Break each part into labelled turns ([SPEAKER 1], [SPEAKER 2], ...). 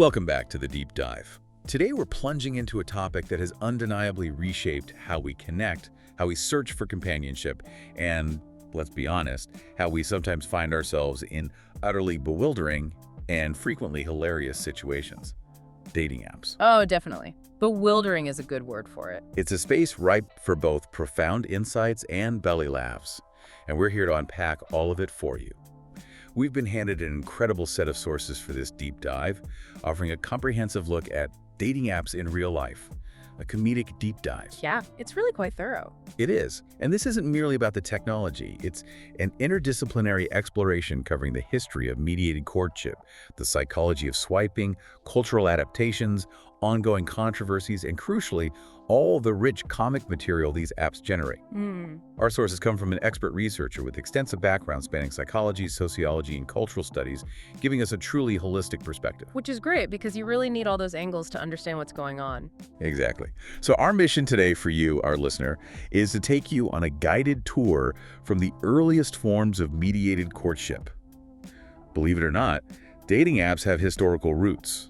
[SPEAKER 1] Welcome back to the Deep Dive. Today we're plunging into a topic that has undeniably reshaped how we connect, how we search for companionship, and, let's be honest, how we sometimes find ourselves in utterly bewildering and frequently hilarious situations. Dating apps.
[SPEAKER 2] Oh, definitely. Bewildering is a good word for it.
[SPEAKER 1] It's a space ripe for both profound insights and belly laughs, and we're here to unpack all of it for you. We've been handed an incredible set of sources for this deep dive, offering a comprehensive look at dating apps in real life, a comedic deep dive.
[SPEAKER 2] Yeah, it's really quite thorough.
[SPEAKER 1] It is, and this isn't merely about the technology. It's an interdisciplinary exploration covering the history of mediated courtship, the psychology of swiping, cultural adaptations, ongoing controversies, and crucially, all the rich comic material these apps generate. Our sources come from an expert researcher with extensive background spanning psychology, sociology, and cultural studies, giving us a truly holistic perspective.
[SPEAKER 2] Which is great because you really need all those angles to understand what's going on.
[SPEAKER 1] Exactly. So our mission today for you, our listener, is to take you on a guided tour from the earliest forms of mediated courtship. Believe it or not, dating apps have historical roots.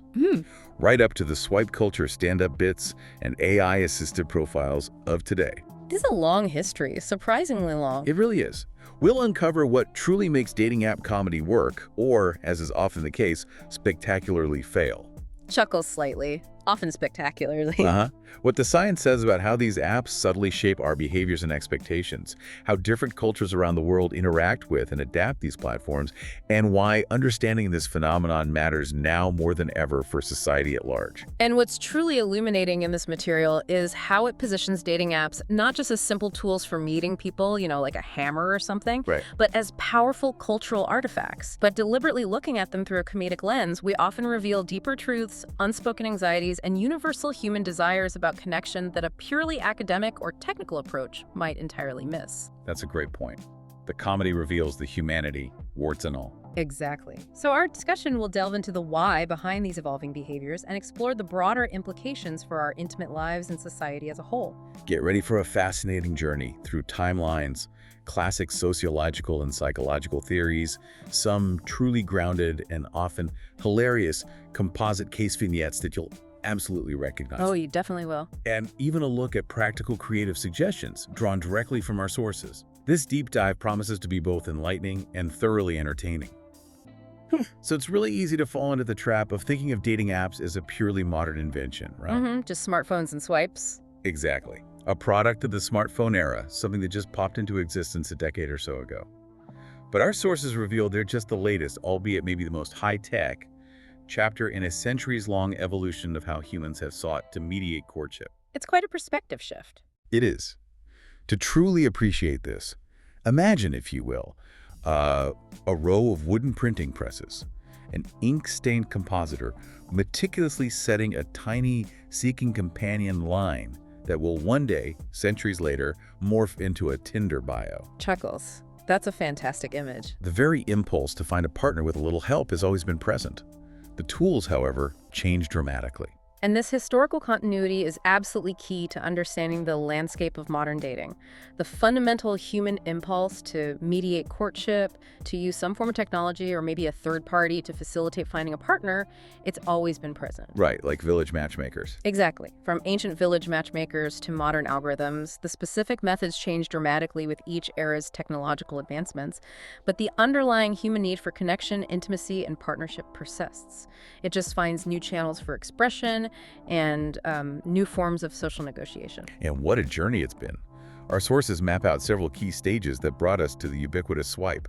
[SPEAKER 1] Right up to the swipe culture stand-up bits and AI-assisted profiles of today.
[SPEAKER 2] This is a long history, surprisingly long.
[SPEAKER 1] It really is. We'll uncover what truly makes dating app comedy work, or, as is often the case, spectacularly fail.
[SPEAKER 2] Chuckles slightly, often spectacularly.
[SPEAKER 1] What the science says about how these apps subtly shape our behaviors and expectations, how different cultures around the world interact with and adapt these platforms, and why understanding this phenomenon matters now more than ever for society at large.
[SPEAKER 2] And what's truly illuminating in this material is how it positions dating apps not just as simple tools for meeting people, like a hammer or something, but as powerful cultural artifacts. But deliberately looking at them through a comedic lens, we often reveal deeper truths, unspoken anxieties, and universal human desires about connection that a purely academic or technical approach might entirely miss.
[SPEAKER 1] That's a great point. The comedy reveals the humanity, warts and all.
[SPEAKER 2] Exactly. So our discussion will delve into the why behind these evolving behaviors and explore the broader implications for our intimate lives and society as a whole.
[SPEAKER 1] Get ready for a fascinating journey through timelines, classic sociological and psychological theories, some truly grounded and often hilarious composite case vignettes that you'll absolutely recognize.
[SPEAKER 2] Oh, you definitely will.
[SPEAKER 1] And even a look at practical creative suggestions drawn directly from our sources. This deep dive promises to be both enlightening and thoroughly entertaining. So it's really easy to fall into the trap of thinking of dating apps as a purely modern invention, right?
[SPEAKER 2] Just smartphones and swipes.
[SPEAKER 1] Exactly. A product of the smartphone era, something that just popped into existence a decade or so ago. But our sources reveal they're just the latest, albeit maybe the most high-tech, chapter in a centuries-long evolution of how humans have sought to mediate courtship.
[SPEAKER 2] It's quite a perspective shift.
[SPEAKER 1] It is. To truly appreciate this, imagine, if you will, a row of wooden printing presses, an ink-stained compositor meticulously setting a tiny seeking companion line that will one day, centuries later, morph into a Tinder bio.
[SPEAKER 2] Chuckles. That's a fantastic image.
[SPEAKER 1] The very impulse to find a partner with a little help has always been present. The tools, however, change dramatically.
[SPEAKER 2] And this historical continuity is absolutely key to understanding the landscape of modern dating. The fundamental human impulse to mediate courtship, to use some form of technology or maybe a third party to facilitate finding a partner, it's always been present.
[SPEAKER 1] Right, like village matchmakers.
[SPEAKER 2] Exactly. From ancient village matchmakers to modern algorithms, the specific methods change dramatically with each era's technological advancements, but the underlying human need for connection, intimacy, and partnership persists. It just finds new channels for expression and new forms of social negotiation.
[SPEAKER 1] And what a journey it's been. Our sources map out several key stages that brought us to the ubiquitous swipe.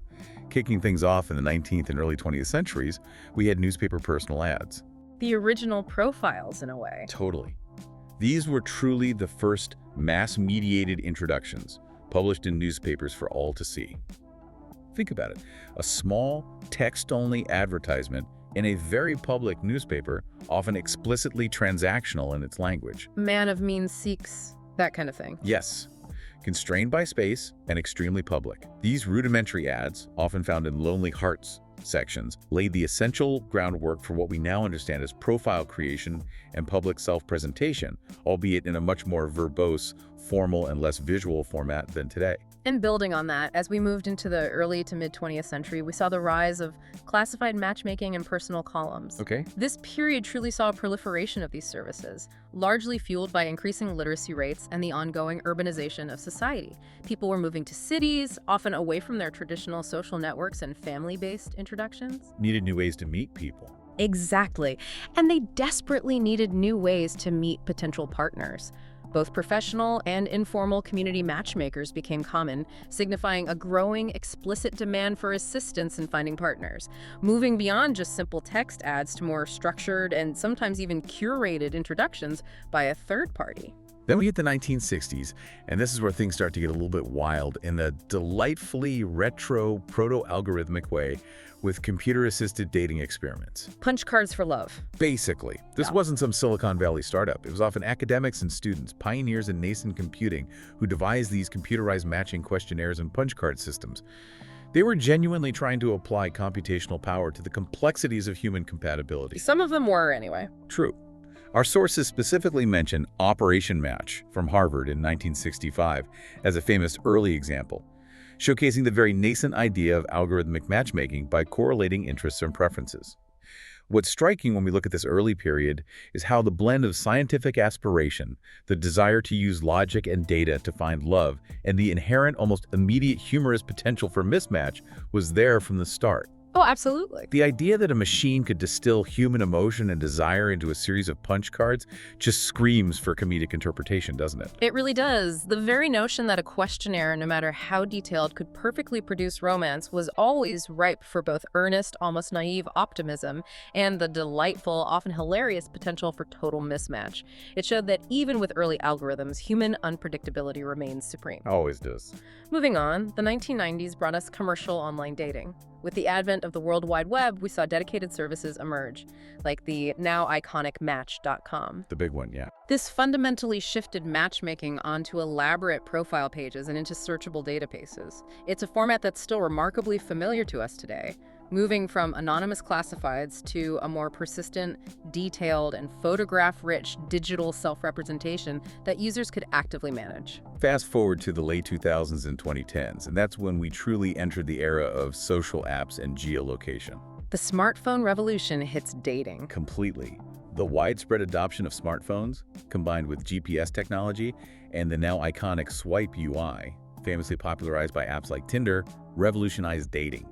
[SPEAKER 1] Kicking things off in the 19th and early 20th centuries, we had newspaper personal ads.
[SPEAKER 2] The original profiles, in a way.
[SPEAKER 1] Totally. These were truly the first mass-mediated introductions, published in newspapers for all to see. Think about it. A small, text-only advertisement in a very public newspaper, often explicitly transactional in its language.
[SPEAKER 2] Man of means seeks, that kind of thing.
[SPEAKER 1] Yes. Constrained by space and extremely public. These rudimentary ads, often found in Lonely Hearts sections, laid the essential groundwork for what we now understand as profile creation and public self-presentation, albeit in a much more verbose, formal and less visual format than today.
[SPEAKER 2] And building on that, as we moved into the early to mid-20th century, we saw the rise of classified matchmaking and personal columns.
[SPEAKER 1] Okay.
[SPEAKER 2] This period truly saw a proliferation of these services, largely fueled by increasing literacy rates and the ongoing urbanization of society. People were moving to cities, often away from their traditional social networks and family-based introductions.
[SPEAKER 1] Needed new ways to meet people.
[SPEAKER 2] Exactly. And they desperately needed new ways to meet potential partners. Both professional and informal community matchmakers became common, signifying a growing, explicit demand for assistance in finding partners, moving beyond just simple text ads to more structured and sometimes even curated introductions by a third party.
[SPEAKER 1] Then we hit the 1960s, and this is where things start to get a little bit wild in a delightfully retro, proto-algorithmic way with computer-assisted dating experiments.
[SPEAKER 2] Punch cards for love.
[SPEAKER 1] Basically. This wasn't some Silicon Valley startup. It was often academics and students, pioneers in nascent computing, who devised these computerized matching questionnaires and punch card systems. They were genuinely trying to apply computational power to the complexities of human compatibility.
[SPEAKER 2] Some of them were, anyway.
[SPEAKER 1] True. Our sources specifically mention Operation Match from Harvard in 1965 as a famous early example, showcasing the very nascent idea of algorithmic matchmaking by correlating interests and preferences. What's striking when we look at this early period is how the blend of scientific aspiration, the desire to use logic and data to find love, and the inherent, almost immediate humorous potential for mismatch was there from the start.
[SPEAKER 2] Oh, absolutely.
[SPEAKER 1] The idea that a machine could distill human emotion and desire into a series of punch cards just screams for comedic interpretation, doesn't it?
[SPEAKER 2] It really does. The very notion that a questionnaire, no matter how detailed, could perfectly produce romance was always ripe for both earnest, almost naive optimism and the delightful, often hilarious potential for total mismatch. It showed that even with early algorithms, human unpredictability remains supreme.
[SPEAKER 1] Always does.
[SPEAKER 2] Moving on, the 1990s brought us commercial online dating. With the advent of the World Wide Web, we saw dedicated services emerge, like the now iconic Match.com.
[SPEAKER 1] The big one, yeah.
[SPEAKER 2] This fundamentally shifted matchmaking onto elaborate profile pages and into searchable databases. It's a format that's still remarkably familiar to us today, moving from anonymous classifieds to a more persistent, detailed, and photograph-rich digital self-representation that users could actively manage.
[SPEAKER 1] Fast forward to the late 2000s and 2010s, and that's when we truly entered the era of social apps and geolocation.
[SPEAKER 2] The smartphone revolution hits dating.
[SPEAKER 1] Completely. The widespread adoption of smartphones, combined with GPS technology and the now iconic Swipe UI, famously popularized by apps like Tinder, revolutionized dating.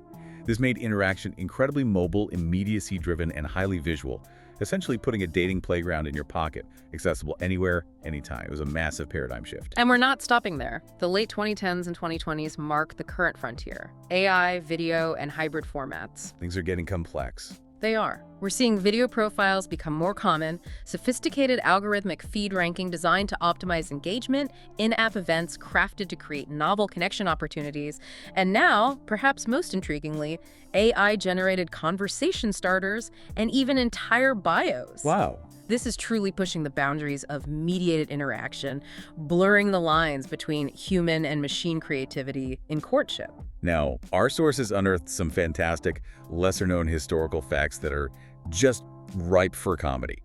[SPEAKER 1] This made interaction incredibly mobile, immediacy-driven, and highly visual, essentially putting a dating playground in your pocket, accessible anywhere, anytime. It was a massive paradigm shift.
[SPEAKER 2] And we're not stopping there. The late 2010s and 2020s mark the current frontier: AI, video, and hybrid formats.
[SPEAKER 1] Things are getting complex.
[SPEAKER 2] They are. We're seeing video profiles become more common, sophisticated algorithmic feed ranking designed to optimize engagement, in-app events crafted to create novel connection opportunities, and now, perhaps most intriguingly, AI-generated conversation starters and even entire bios.
[SPEAKER 1] Wow.
[SPEAKER 2] This is truly pushing the boundaries of mediated interaction, blurring the lines between human and machine creativity in courtship.
[SPEAKER 1] Now, our sources unearthed some fantastic, lesser-known historical facts that are just ripe for comedy.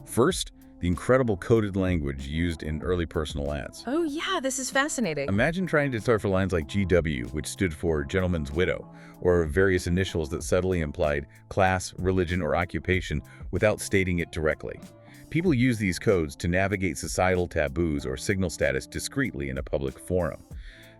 [SPEAKER 1] First, the incredible coded language used in early personal ads.
[SPEAKER 2] Oh yeah, this is fascinating.
[SPEAKER 1] Imagine trying to decipher lines like GW, which stood for Gentleman's Widow, or various initials that subtly implied class, religion, or occupation without stating it directly. People use these codes to navigate societal taboos or signal status discreetly in a public forum.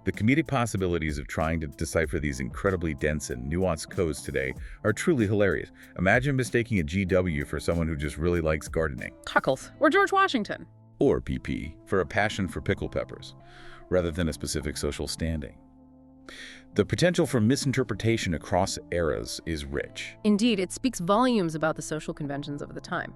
[SPEAKER 1] The comedic possibilities of trying to decipher these incredibly dense and nuanced codes today are truly hilarious. Imagine mistaking a GW for someone who just really likes gardening.
[SPEAKER 2] Huckles, or George Washington.
[SPEAKER 1] Or PP, for a passion for pickle peppers, rather than a specific social standing. The potential for misinterpretation across eras is rich.
[SPEAKER 2] Indeed, it speaks volumes about the social conventions of the time.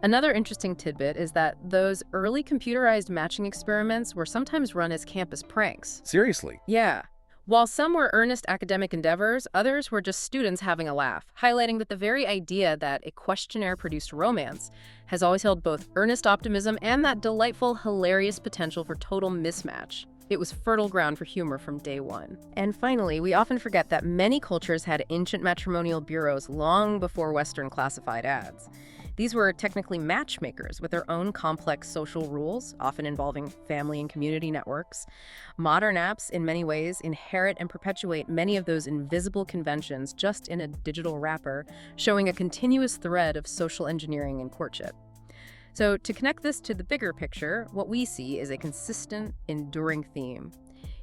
[SPEAKER 2] Another interesting tidbit is that those early computerized matching experiments were sometimes run as campus pranks.
[SPEAKER 1] Seriously?
[SPEAKER 2] Yeah. While some were earnest academic endeavors, others were just students having a laugh, highlighting that the very idea that a questionnaire produced romance has always held both earnest optimism and that delightful, hilarious potential for total mismatch. It was fertile ground for humor from day one. And finally, we often forget that many cultures had ancient matrimonial bureaus long before Western classified ads. These were technically matchmakers with their own complex social rules, often involving family and community networks. Modern apps, in many ways, inherit and perpetuate many of those invisible conventions just in a digital wrapper, showing a continuous thread of social engineering and courtship. So to connect this to the bigger picture, what we see is a consistent, enduring theme.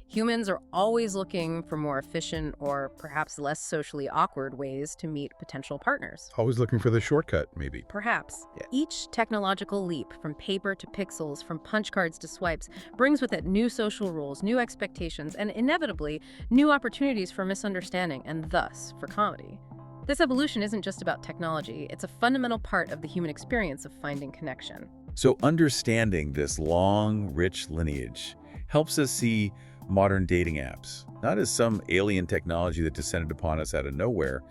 [SPEAKER 2] Humans are always looking for more efficient or perhaps less socially awkward ways to meet potential partners.
[SPEAKER 1] Always looking for the shortcut, maybe.
[SPEAKER 2] Perhaps.
[SPEAKER 1] Yeah.
[SPEAKER 2] Each technological leap, from paper to pixels, from punch cards to swipes, brings with it new social rules, new expectations, and inevitably, new opportunities for misunderstanding and thus for comedy. This evolution isn't just about technology, it's a fundamental part of the human experience of finding connection.
[SPEAKER 1] So understanding this long, rich lineage helps us see modern dating apps, not as some alien technology that descended upon us out of nowhere,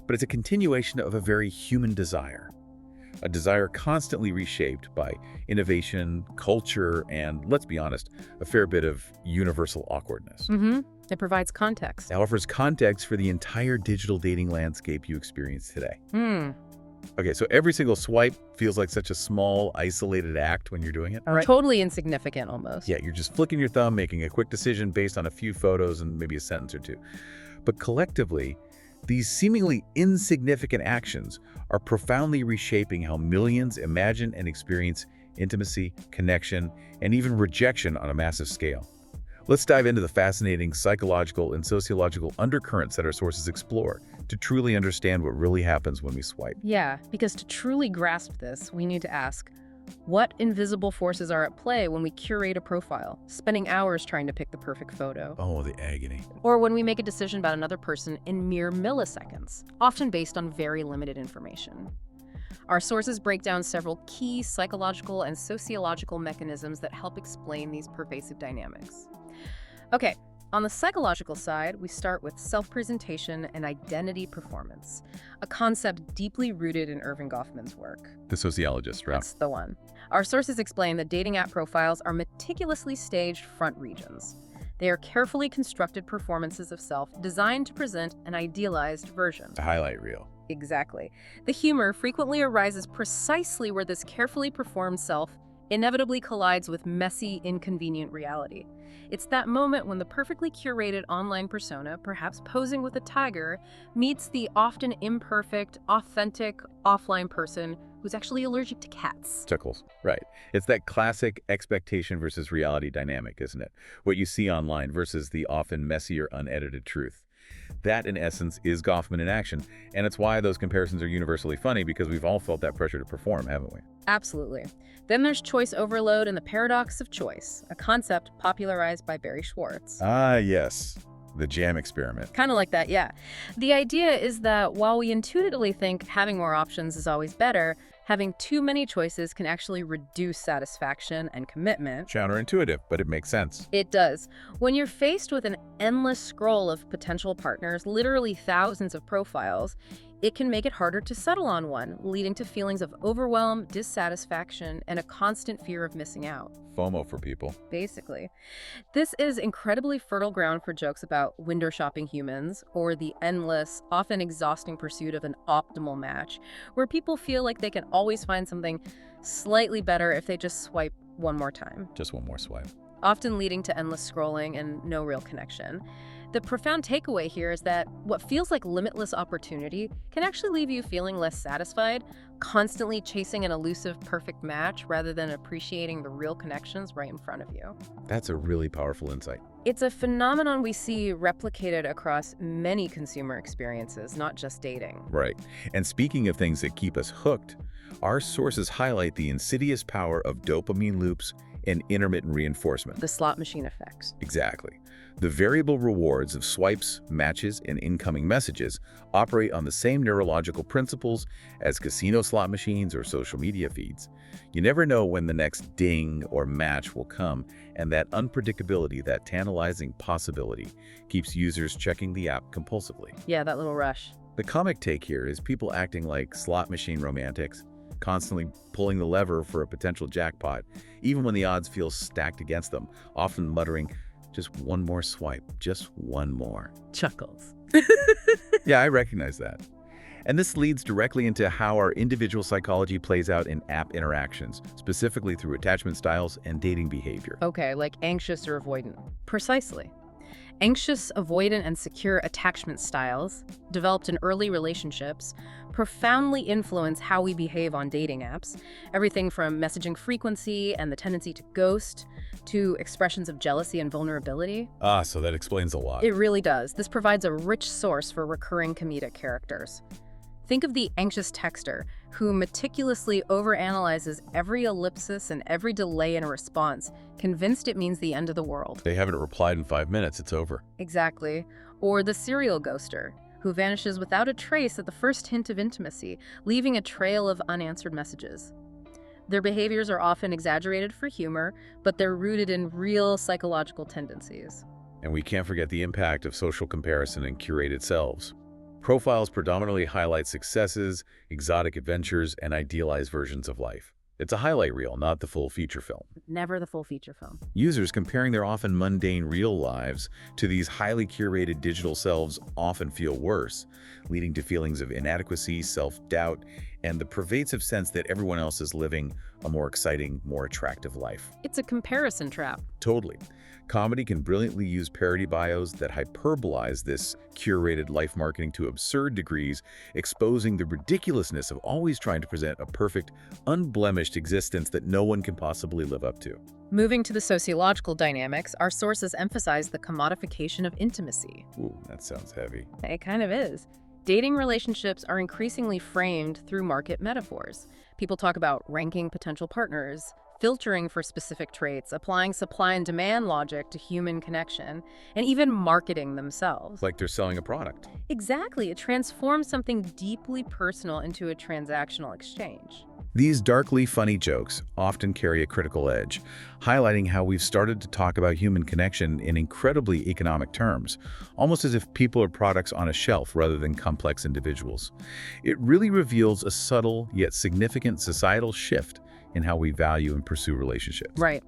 [SPEAKER 1] but it's a continuation of a very human desire. A desire constantly reshaped by innovation, culture, and, let's be honest, a fair bit of universal awkwardness.
[SPEAKER 2] It provides context.
[SPEAKER 1] It offers context for the entire digital dating landscape you experience today. Okay, so every single swipe feels like such a small, isolated act when you're doing it.
[SPEAKER 2] Totally insignificant almost.
[SPEAKER 1] Yeah, you're just flicking your thumb, making a quick decision based on a few photos and maybe a sentence or two. But collectively, these seemingly insignificant actions are profoundly reshaping how millions imagine and experience intimacy, connection, and even rejection on a massive scale. Let's dive into the fascinating psychological and sociological undercurrents that our sources explore to truly understand what really happens when we swipe.
[SPEAKER 2] Yeah, because to truly grasp this, we need to ask, what invisible forces are at play when we curate a profile, spending hours trying to pick the perfect photo?
[SPEAKER 1] Oh, the agony.
[SPEAKER 2] Or when we make a decision about another person in mere milliseconds, often based on very limited information. Our sources break down several key psychological and sociological mechanisms that help explain these pervasive dynamics. Okay, on the psychological side, we start with self-presentation and identity performance, a concept deeply rooted in Erving Goffman's work.
[SPEAKER 1] The sociologist, right?
[SPEAKER 2] That's the one. Our sources explain that dating app profiles are meticulously staged front regions. They are carefully constructed performances of self designed to present an idealized version.
[SPEAKER 1] The highlight reel.
[SPEAKER 2] Exactly. The humor frequently arises precisely where this carefully performed self inevitably collides with messy, inconvenient reality. It's that moment when the perfectly curated online persona, perhaps posing with a tiger, meets the often imperfect, authentic, offline person who's actually allergic to cats.
[SPEAKER 1] Chuckles. Right. It's that classic expectation versus reality dynamic, isn't it? What you see online versus the often messier, unedited truth. That, in essence, is Goffman in action, and it's why those comparisons are universally funny, because we've all felt that pressure to perform, haven't we?
[SPEAKER 2] Absolutely. Then there's choice overload and the paradox of choice, a concept popularized by Barry Schwartz.
[SPEAKER 1] Ah, yes. The jam experiment.
[SPEAKER 2] Kind of like that, yeah. The idea is that while we intuitively think having more options is always better, having too many choices can actually reduce satisfaction and commitment.
[SPEAKER 1] Counterintuitive, but it makes sense.
[SPEAKER 2] It does. When you're faced with an endless scroll of potential partners, literally thousands of profiles, it can make it harder to settle on one, leading to feelings of overwhelm, dissatisfaction, and a constant fear of missing out.
[SPEAKER 1] FOMO for people.
[SPEAKER 2] Basically. This is incredibly fertile ground for jokes about window shopping humans, or the endless, often exhausting pursuit of an optimal match, where people feel like they can always find something slightly better if they just swipe one more time.
[SPEAKER 1] Just one more swipe.
[SPEAKER 2] Often leading to endless scrolling and no real connection. The profound takeaway here is that what feels like limitless opportunity can actually leave you feeling less satisfied, constantly chasing an elusive perfect match rather than appreciating the real connections right in front of you.
[SPEAKER 1] That's a really powerful insight.
[SPEAKER 2] It's a phenomenon we see replicated across many consumer experiences, not just dating.
[SPEAKER 1] Right. And speaking of things that keep us hooked, our sources highlight the insidious power of dopamine loops and intermittent reinforcement.
[SPEAKER 2] The slot machine effects.
[SPEAKER 1] Exactly. The variable rewards of swipes, matches, and incoming messages operate on the same neurological principles as casino slot machines or social media feeds. You never know when the next ding or match will come, and that unpredictability, that tantalizing possibility, keeps users checking the app compulsively.
[SPEAKER 2] Yeah, that little rush.
[SPEAKER 1] The comic take here is people acting like slot machine romantics, constantly pulling the lever for a potential jackpot, even when the odds feel stacked against them, often muttering, "Just one more swipe, just one more."
[SPEAKER 2] Chuckles.
[SPEAKER 1] Yeah, I recognize that. And this leads directly into how our individual psychology plays out in app interactions, specifically through attachment styles and dating behavior.
[SPEAKER 2] Okay, like anxious or avoidant. Precisely. Anxious, avoidant, and secure attachment styles, developed in early relationships, profoundly influence how we behave on dating apps. Everything from messaging frequency and the tendency to ghost to expressions of jealousy and vulnerability.
[SPEAKER 1] So that explains a lot.
[SPEAKER 2] It really does. This provides a rich source for recurring comedic characters. Think of the anxious texter who meticulously overanalyzes every ellipsis and every delay in a response, convinced it means the end of the world.
[SPEAKER 1] They haven't replied in 5 minutes, it's over.
[SPEAKER 2] Exactly. Or the serial ghoster, who vanishes without a trace at the first hint of intimacy, leaving a trail of unanswered messages. Their behaviors are often exaggerated for humor, but they're rooted in real psychological tendencies.
[SPEAKER 1] And we can't forget the impact of social comparison and curated selves. Profiles predominantly highlight successes, exotic adventures, and idealized versions of life. It's a highlight reel, not the full feature film.
[SPEAKER 2] Never the full feature film.
[SPEAKER 1] Users comparing their often mundane real lives to these highly curated digital selves often feel worse, leading to feelings of inadequacy, self-doubt, and the pervasive sense that everyone else is living a more exciting, more attractive life.
[SPEAKER 2] It's a comparison trap.
[SPEAKER 1] Totally. Comedy can brilliantly use parody bios that hyperbolize this curated life marketing to absurd degrees, exposing the ridiculousness of always trying to present a perfect, unblemished existence that no one can possibly live up to.
[SPEAKER 2] Moving to the sociological dynamics, our sources emphasize the commodification of intimacy.
[SPEAKER 1] Ooh, that sounds heavy.
[SPEAKER 2] It kind of is. Dating relationships are increasingly framed through market metaphors. People talk about ranking potential partners, filtering for specific traits, applying supply and demand logic to human connection, and even marketing themselves.
[SPEAKER 1] Like they're selling a product.
[SPEAKER 2] Exactly. It transforms something deeply personal into a transactional exchange.
[SPEAKER 1] These darkly funny jokes often carry a critical edge, highlighting how we've started to talk about human connection in incredibly economic terms, almost as if people are products on a shelf rather than complex individuals. It really reveals a subtle yet significant societal shift in how we value and pursue relationships.
[SPEAKER 2] Right.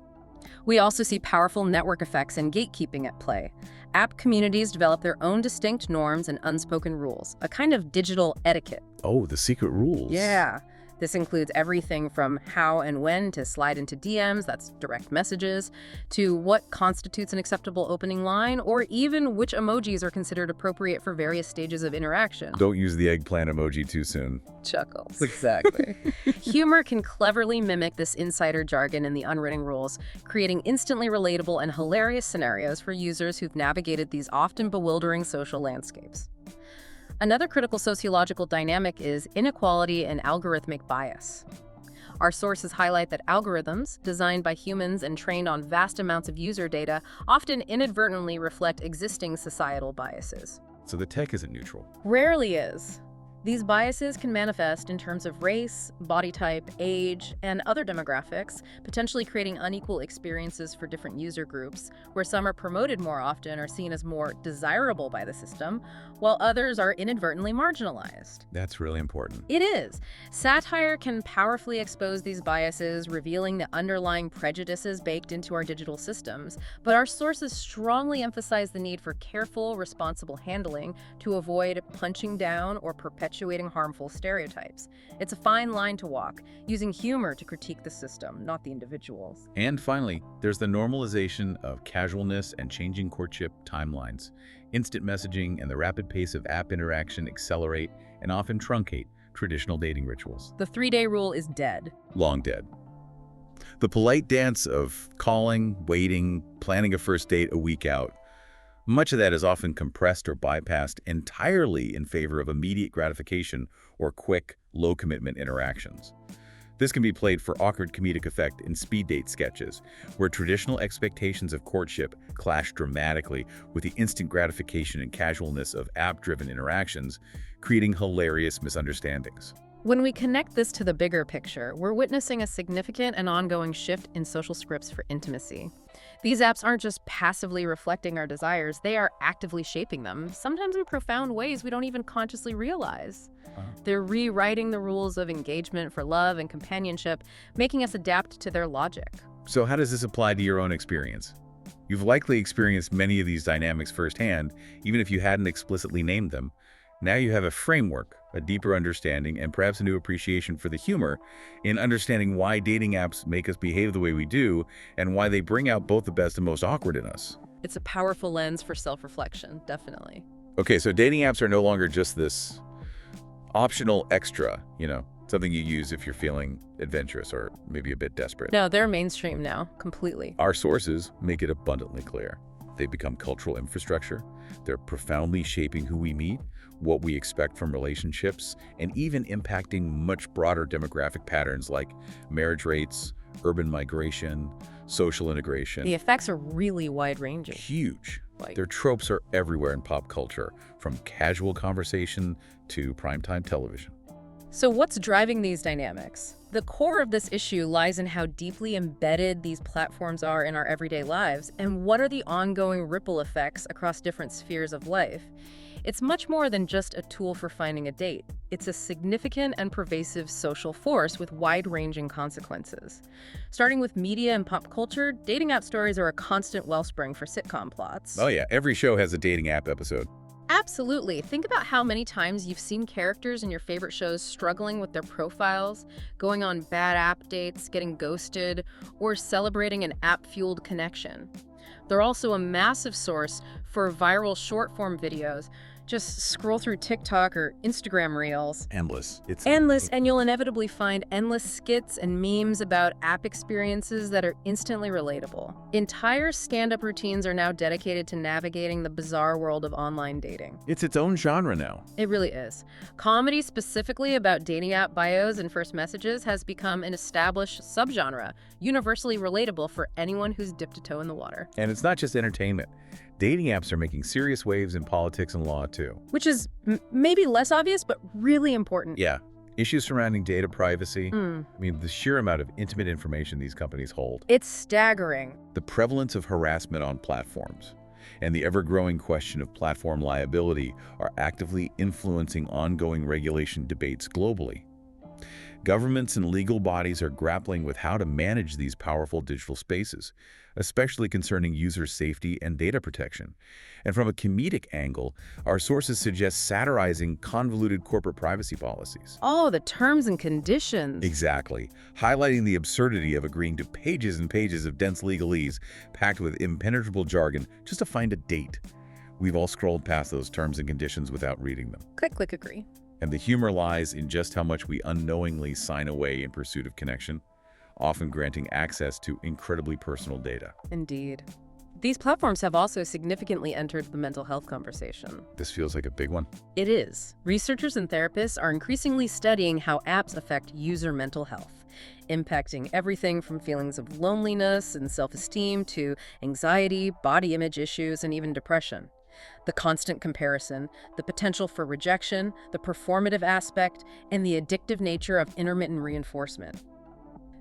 [SPEAKER 2] We also see powerful network effects and gatekeeping at play. App communities develop their own distinct norms and unspoken rules, a kind of digital etiquette.
[SPEAKER 1] Oh, the secret rules.
[SPEAKER 2] Yeah. This includes everything from how and when to slide into DMs, that's direct messages, to what constitutes an acceptable opening line, or even which emojis are considered appropriate for various stages of interaction.
[SPEAKER 1] Don't use the eggplant emoji too soon.
[SPEAKER 2] Chuckles. Exactly. Humor can cleverly mimic this insider jargon and the unwritten rules, creating instantly relatable and hilarious scenarios for users who've navigated these often bewildering social landscapes. Another critical sociological dynamic is inequality and algorithmic bias. Our sources highlight that algorithms, designed by humans and trained on vast amounts of user data, often inadvertently reflect existing societal biases.
[SPEAKER 1] So the tech isn't neutral.
[SPEAKER 2] Rarely is. These biases can manifest in terms of race, body type, age, and other demographics, potentially creating unequal experiences for different user groups, where some are promoted more often or seen as more desirable by the system, while others are inadvertently marginalized.
[SPEAKER 1] That's really important.
[SPEAKER 2] It is. Satire can powerfully expose these biases, revealing the underlying prejudices baked into our digital systems, but our sources strongly emphasize the need for careful, responsible handling to avoid punching down or perpetuating harmful stereotypes. It's a fine line to walk, using humor to critique the system, not the individuals.
[SPEAKER 1] And finally, there's the normalization of casualness and changing courtship timelines. Instant messaging and the rapid pace of app interaction accelerate and often truncate traditional dating rituals.
[SPEAKER 2] The 3-day rule is dead.
[SPEAKER 1] Long dead. The polite dance of calling, waiting, planning a first date a week out. Much of that is often compressed or bypassed entirely in favor of immediate gratification or quick, low-commitment interactions. This can be played for awkward comedic effect in speed date sketches, where traditional expectations of courtship clash dramatically with the instant gratification and casualness of app-driven interactions, creating hilarious misunderstandings.
[SPEAKER 2] When we connect this to the bigger picture, we're witnessing a significant and ongoing shift in social scripts for intimacy. These apps aren't just passively reflecting our desires, they are actively shaping them, sometimes in profound ways we don't even consciously realize. They're rewriting the rules of engagement for love and companionship, making us adapt to their logic.
[SPEAKER 1] So how does this apply to your own experience? You've likely experienced many of these dynamics firsthand, even if you hadn't explicitly named them. Now you have a framework, a deeper understanding, and perhaps a new appreciation for the humor in understanding why dating apps make us behave the way we do and why they bring out both the best and most awkward in us.
[SPEAKER 2] It's a powerful lens for self-reflection, definitely.
[SPEAKER 1] Okay, so dating apps are no longer just this optional extra, something you use if you're feeling adventurous or maybe a bit desperate.
[SPEAKER 2] No, they're mainstream now, completely.
[SPEAKER 1] Our sources make it abundantly clear. They've become cultural infrastructure. They're profoundly shaping who we meet, what we expect from relationships, and even impacting much broader demographic patterns like marriage rates, urban migration, social integration.
[SPEAKER 2] The effects are really wide-ranging.
[SPEAKER 1] Huge. Their tropes are everywhere in pop culture, from casual conversation to primetime television.
[SPEAKER 2] So what's driving these dynamics? The core of this issue lies in how deeply embedded these platforms are in our everyday lives, and what are the ongoing ripple effects across different spheres of life. It's much more than just a tool for finding a date. It's a significant and pervasive social force with wide-ranging consequences. Starting with media and pop culture, dating app stories are a constant wellspring for sitcom plots.
[SPEAKER 1] Oh yeah, every show has a dating app episode.
[SPEAKER 2] Absolutely. Think about how many times you've seen characters in your favorite shows struggling with their profiles, going on bad app dates, getting ghosted, or celebrating an app-fueled connection. They're also a massive source for viral short-form videos. Just scroll through TikTok or Instagram Reels.
[SPEAKER 1] Endless. It's
[SPEAKER 2] endless, and you'll inevitably find endless skits and memes about app experiences that are instantly relatable. Entire stand-up routines are now dedicated to navigating the bizarre world of online dating.
[SPEAKER 1] It's its own genre now.
[SPEAKER 2] It really is. Comedy specifically about dating app bios and first messages has become an established subgenre, universally relatable for anyone who's dipped a toe in the water.
[SPEAKER 1] And it's not just entertainment. Dating apps are making serious waves in politics and law, too.
[SPEAKER 2] Which is maybe less obvious, but really important.
[SPEAKER 1] Yeah. Issues surrounding data privacy. The sheer amount of intimate information these companies hold.
[SPEAKER 2] It's staggering.
[SPEAKER 1] The prevalence of harassment on platforms and the ever-growing question of platform liability are actively influencing ongoing regulation debates globally. Governments and legal bodies are grappling with how to manage these powerful digital spaces, especially concerning user safety and data protection. And from a comedic angle, our sources suggest satirizing convoluted corporate privacy policies.
[SPEAKER 2] Oh, the terms and conditions.
[SPEAKER 1] Exactly. Highlighting the absurdity of agreeing to pages and pages of dense legalese packed with impenetrable jargon just to find a date. We've all scrolled past those terms and conditions without reading them.
[SPEAKER 2] Click, agree.
[SPEAKER 1] And the humor lies in just how much we unknowingly sign away in pursuit of connection, often granting access to incredibly personal data.
[SPEAKER 2] Indeed. These platforms have also significantly entered the mental health conversation.
[SPEAKER 1] This feels like a big one.
[SPEAKER 2] It is. Researchers and therapists are increasingly studying how apps affect user mental health, impacting everything from feelings of loneliness and self-esteem to anxiety, body image issues, and even depression. The constant comparison, the potential for rejection, the performative aspect, and the addictive nature of intermittent reinforcement.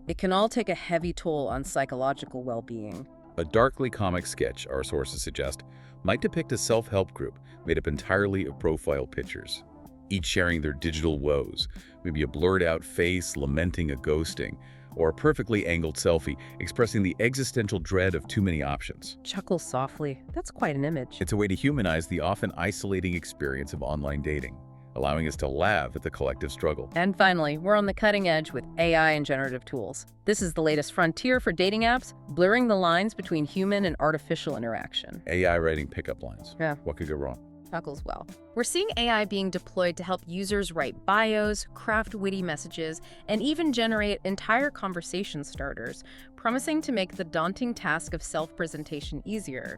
[SPEAKER 2] It can all take a heavy toll on psychological well-being.
[SPEAKER 1] A darkly comic sketch, our sources suggest, might depict a self-help group made up entirely of profile pictures, each sharing their digital woes, maybe a blurred-out face lamenting a ghosting, or a perfectly angled selfie expressing the existential dread of too many options.
[SPEAKER 2] Chuckle softly. That's quite an image.
[SPEAKER 1] It's a way to humanize the often isolating experience of online dating, allowing us to laugh at the collective struggle.
[SPEAKER 2] And finally, we're on the cutting edge with AI and generative tools. This is the latest frontier for dating apps, blurring the lines between human and artificial interaction.
[SPEAKER 1] AI writing pickup lines.
[SPEAKER 2] Yeah.
[SPEAKER 1] What could go wrong?
[SPEAKER 2] Chuckles well. We're seeing AI being deployed to help users write bios, craft witty messages, and even generate entire conversation starters, promising to make the daunting task of self-presentation easier.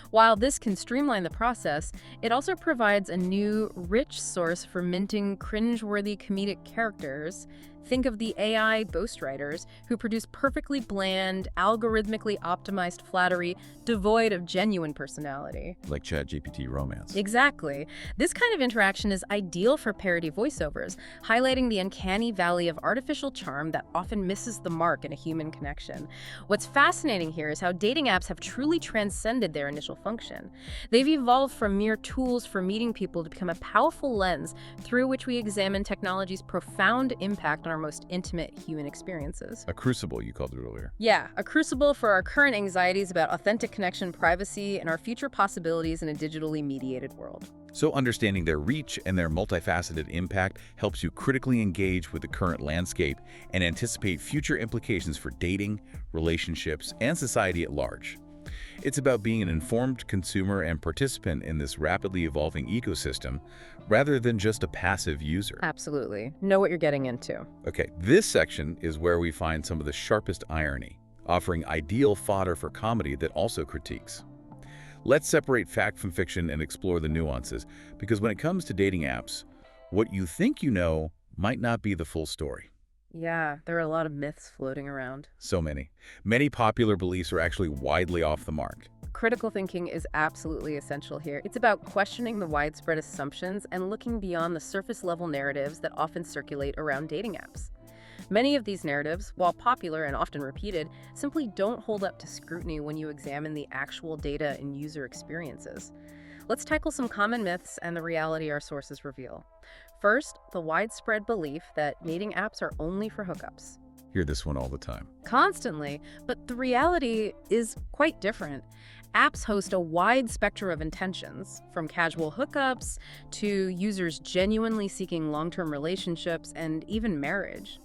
[SPEAKER 2] While this can streamline the process, it also provides a new, rich source for minting cringe-worthy comedic characters. Think of the AI ghostwriters who produce perfectly bland, algorithmically optimized flattery devoid of genuine personality.
[SPEAKER 1] Like ChatGPT romance.
[SPEAKER 2] Exactly. This kind of interaction is ideal for parody voiceovers, highlighting the uncanny valley of artificial charm that often misses the mark in a human connection. What's fascinating here is how dating apps have truly transcended their initial function. They've evolved from mere tools for meeting people to become a powerful lens through which we examine technology's profound impact on our most intimate human experiences.
[SPEAKER 1] A crucible, you called it earlier.
[SPEAKER 2] Yeah, a crucible for our current anxieties about authentic connection, privacy, and our future possibilities in a digitally mediated world.
[SPEAKER 1] So understanding their reach and their multifaceted impact helps you critically engage with the current landscape and anticipate future implications for dating, relationships, and society at large. It's about being an informed consumer and participant in this rapidly evolving ecosystem rather than just a passive user.
[SPEAKER 2] Absolutely. Know what you're getting into.
[SPEAKER 1] Okay, this section is where we find some of the sharpest irony, offering ideal fodder for comedy that also critiques. Let's separate fact from fiction and explore the nuances, because when it comes to dating apps, what you think you know might not be the full story.
[SPEAKER 2] Yeah, there are a lot of myths floating around.
[SPEAKER 1] So many. Many popular beliefs are actually widely off the mark.
[SPEAKER 2] Critical thinking is absolutely essential here. It's about questioning the widespread assumptions and looking beyond the surface-level narratives that often circulate around dating apps. Many of these narratives, while popular and often repeated, simply don't hold up to scrutiny when you examine the actual data and user experiences. Let's tackle some common myths and the reality our sources reveal. First, the widespread belief that dating apps are only for hookups.
[SPEAKER 1] Hear this one all the time.
[SPEAKER 2] Constantly, but the reality is quite different. Apps host a wide spectrum of intentions, from casual hookups to users genuinely seeking long-term relationships and even marriage.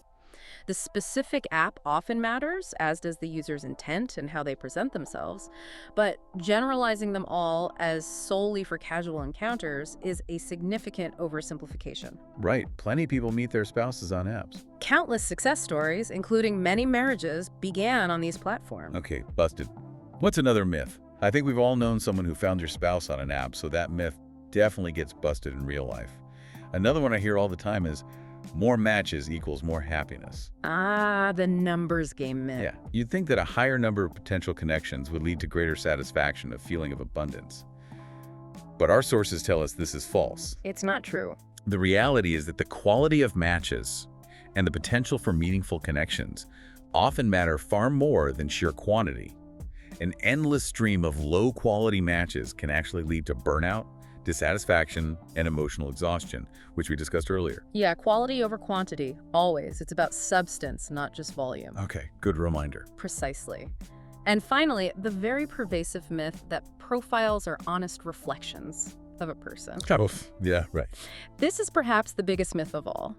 [SPEAKER 2] The specific app often matters, as does the user's intent and how they present themselves, but generalizing them all as solely for casual encounters is a significant oversimplification.
[SPEAKER 1] Right. Plenty of people meet their spouses on apps.
[SPEAKER 2] Countless success stories, including many marriages, began on these platforms.
[SPEAKER 1] Okay, busted. What's another myth? I think we've all known someone who found their spouse on an app, so that myth definitely gets busted in real life. Another one I hear all the time is, more matches equals more happiness.
[SPEAKER 2] Ah, the numbers game myth.
[SPEAKER 1] Yeah, you'd think that a higher number of potential connections would lead to greater satisfaction, a feeling of abundance. But our sources tell us this is false.
[SPEAKER 2] It's not true.
[SPEAKER 1] The reality is that the quality of matches and the potential for meaningful connections often matter far more than sheer quantity. An endless stream of low-quality matches can actually lead to burnout, dissatisfaction, and emotional exhaustion, which we discussed earlier.
[SPEAKER 2] Yeah, quality over quantity, always. It's about substance, not just volume.
[SPEAKER 1] Okay, good reminder.
[SPEAKER 2] Precisely. And finally, the very pervasive myth that profiles are honest reflections of a person.
[SPEAKER 1] Yeah, right.
[SPEAKER 2] This is perhaps the biggest myth of all.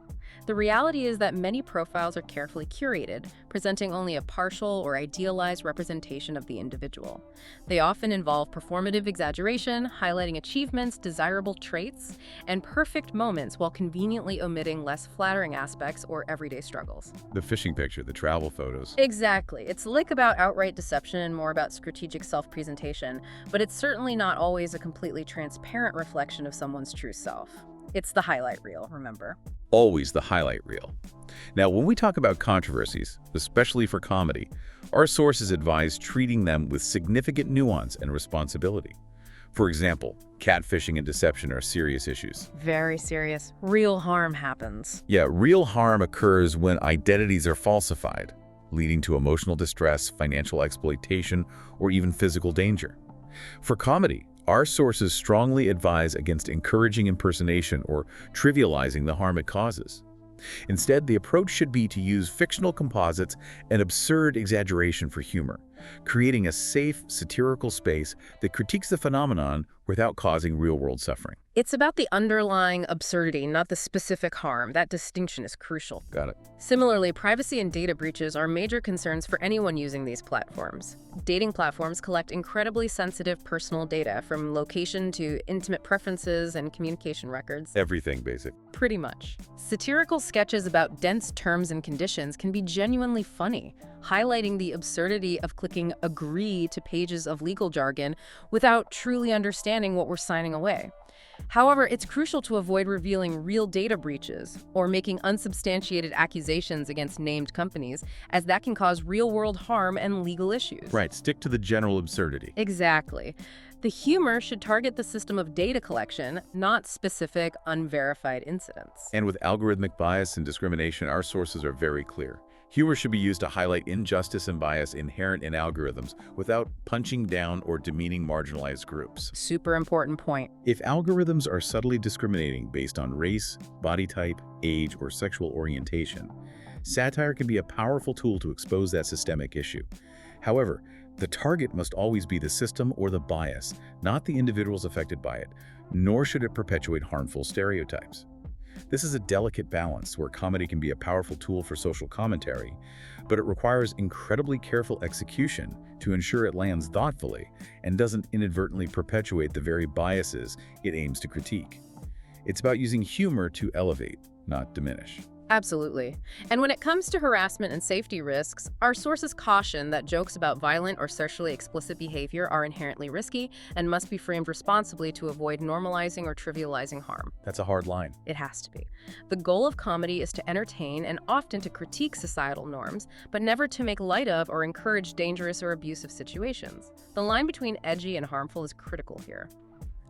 [SPEAKER 2] The reality is that many profiles are carefully curated, presenting only a partial or idealized representation of the individual. They often involve performative exaggeration, highlighting achievements, desirable traits, and perfect moments while conveniently omitting less flattering aspects or everyday struggles.
[SPEAKER 1] The fishing picture, the travel photos.
[SPEAKER 2] Exactly. It's like about outright deception and more about strategic self-presentation, but it's certainly not always a completely transparent reflection of someone's true self. It's the highlight reel, remember?
[SPEAKER 1] Always the highlight reel. Now, when we talk about controversies, especially for comedy, our sources advise treating them with significant nuance and responsibility. For example, catfishing and deception are serious issues.
[SPEAKER 2] Very serious. Real harm happens.
[SPEAKER 1] Yeah, real harm occurs when identities are falsified, leading to emotional distress, financial exploitation, or even physical danger. For comedy, our sources strongly advise against encouraging impersonation or trivializing the harm it causes. Instead, the approach should be to use fictional composites and absurd exaggeration for humor, creating a safe, satirical space that critiques the phenomenon without causing real-world suffering.
[SPEAKER 2] It's about the underlying absurdity, not the specific harm. That distinction is crucial.
[SPEAKER 1] Got it.
[SPEAKER 2] Similarly, privacy and data breaches are major concerns for anyone using these platforms. Dating platforms collect incredibly sensitive personal data, from location to intimate preferences and communication records.
[SPEAKER 1] Everything basic.
[SPEAKER 2] Pretty much. Satirical sketches about dense terms and conditions can be genuinely funny, highlighting the absurdity of clicking agree to pages of legal jargon without truly understanding what we're signing away. However, it's crucial to avoid revealing real data breaches or making unsubstantiated accusations against named companies, as that can cause real-world harm and legal issues.
[SPEAKER 1] Right, stick to the general absurdity.
[SPEAKER 2] Exactly. The humor should target the system of data collection, not specific, unverified incidents.
[SPEAKER 1] And with algorithmic bias and discrimination, our sources are very clear. Humor should be used to highlight injustice and bias inherent in algorithms without punching down or demeaning marginalized groups.
[SPEAKER 2] Super important point.
[SPEAKER 1] If algorithms are subtly discriminating based on race, body type, age, or sexual orientation, satire can be a powerful tool to expose that systemic issue. However, The target must always be the system or the bias, not the individuals affected by it, nor should it perpetuate harmful stereotypes. This is a delicate balance where comedy can be a powerful tool for social commentary, but it requires incredibly careful execution to ensure it lands thoughtfully and doesn't inadvertently perpetuate the very biases it aims to critique. It's about using humor to elevate, not diminish.
[SPEAKER 2] Absolutely. And when it comes to harassment and safety risks, our sources caution that jokes about violent or sexually explicit behavior are inherently risky and must be framed responsibly to avoid normalizing or trivializing harm.
[SPEAKER 1] That's a hard line.
[SPEAKER 2] It has to be. The goal of comedy is to entertain and often to critique societal norms, but never to make light of or encourage dangerous or abusive situations. The line between edgy and harmful is critical here.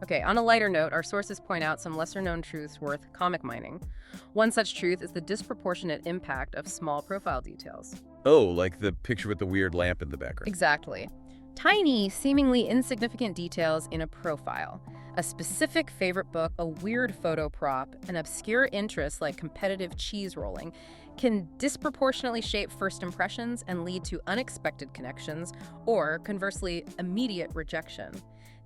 [SPEAKER 2] Okay, on a lighter note, our sources point out some lesser-known truths worth comic mining. One such truth is the disproportionate impact of small profile details.
[SPEAKER 1] Oh, like the picture with the weird lamp in the background.
[SPEAKER 2] Exactly. Tiny, seemingly insignificant details in a profile. A specific favorite book, a weird photo prop, an obscure interest like competitive cheese rolling can disproportionately shape first impressions and lead to unexpected connections or, conversely, immediate rejection.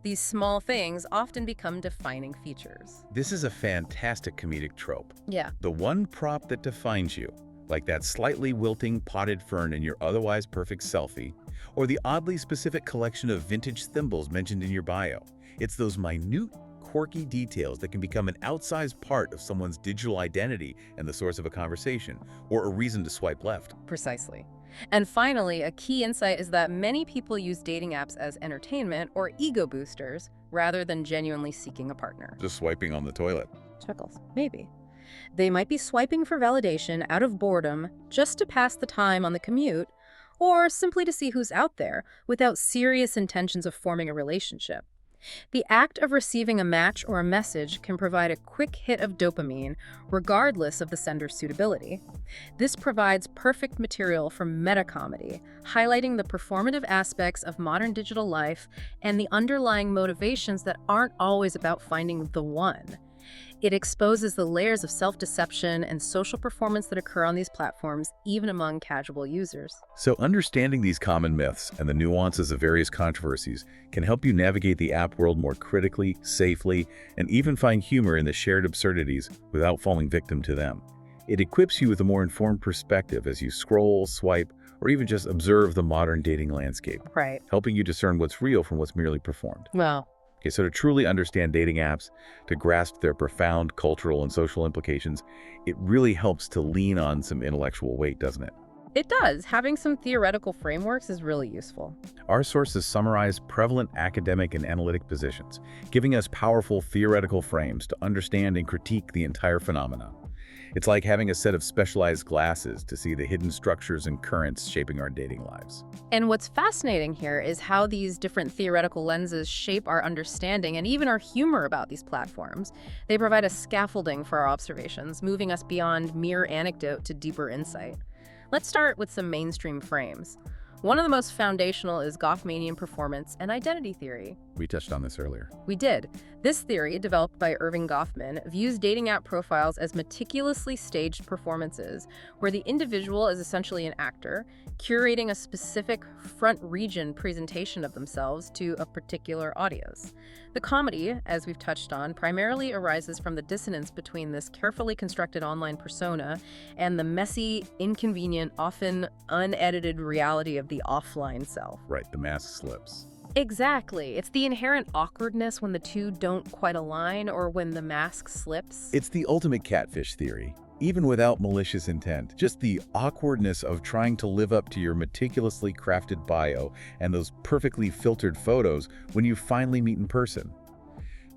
[SPEAKER 2] These small things often become defining features.
[SPEAKER 1] This is a fantastic comedic trope.
[SPEAKER 2] Yeah.
[SPEAKER 1] The one prop that defines you, like that slightly wilting potted fern in your otherwise perfect selfie, or the oddly specific collection of vintage thimbles mentioned in your bio. It's those minute, quirky details that can become an outsized part of someone's digital identity and the source of a conversation, or a reason to swipe left.
[SPEAKER 2] Precisely. And finally, a key insight is that many people use dating apps as entertainment or ego boosters rather than genuinely seeking a partner.
[SPEAKER 1] Just swiping on the toilet.
[SPEAKER 2] Chuckles. Maybe. They might be swiping for validation out of boredom just to pass the time on the commute, or simply to see who's out there without serious intentions of forming a relationship. The act of receiving a match or a message can provide a quick hit of dopamine, regardless of the sender's suitability. This provides perfect material for meta-comedy, highlighting the performative aspects of modern digital life and the underlying motivations that aren't always about finding the one. It exposes the layers of self-deception and social performance that occur on these platforms, even among casual users.
[SPEAKER 1] So understanding these common myths and the nuances of various controversies can help you navigate the app world more critically, safely, and even find humor in the shared absurdities without falling victim to them. It equips you with a more informed perspective as you scroll, swipe, or even just observe the modern dating landscape,
[SPEAKER 2] Right.
[SPEAKER 1] helping you discern what's real from what's merely performed.
[SPEAKER 2] Well,
[SPEAKER 1] Okay, so to truly understand dating apps, to grasp their profound cultural and social implications, it really helps to lean on some intellectual weight, doesn't it?
[SPEAKER 2] it does. Having some theoretical frameworks is really useful.
[SPEAKER 1] Our sources summarize prevalent academic and analytic positions, giving us powerful theoretical frames to understand and critique the entire phenomena. It's like having a set of specialized glasses to see the hidden structures and currents shaping our dating lives.
[SPEAKER 2] And what's fascinating here is how these different theoretical lenses shape our understanding and even our humor about these platforms. They provide a scaffolding for our observations, moving us beyond mere anecdote to deeper insight. Let's start with some mainstream frames. One of the most foundational is Goffmanian performance and identity theory.
[SPEAKER 1] We touched on this earlier.
[SPEAKER 2] We did. This theory, developed by Irving Goffman, views dating app profiles as meticulously staged performances, where the individual is essentially an actor, curating a specific front region presentation of themselves to a particular audience. The comedy, as we've touched on, primarily arises from the dissonance between this carefully constructed online persona and the messy, inconvenient, often unedited reality of the offline self.
[SPEAKER 1] Right, the mask slips.
[SPEAKER 2] Exactly. It's the inherent awkwardness when the two don't quite align or when the mask slips.
[SPEAKER 1] It's the ultimate catfish theory, even without malicious intent. Just the awkwardness of trying to live up to your meticulously crafted bio and those perfectly filtered photos when you finally meet in person.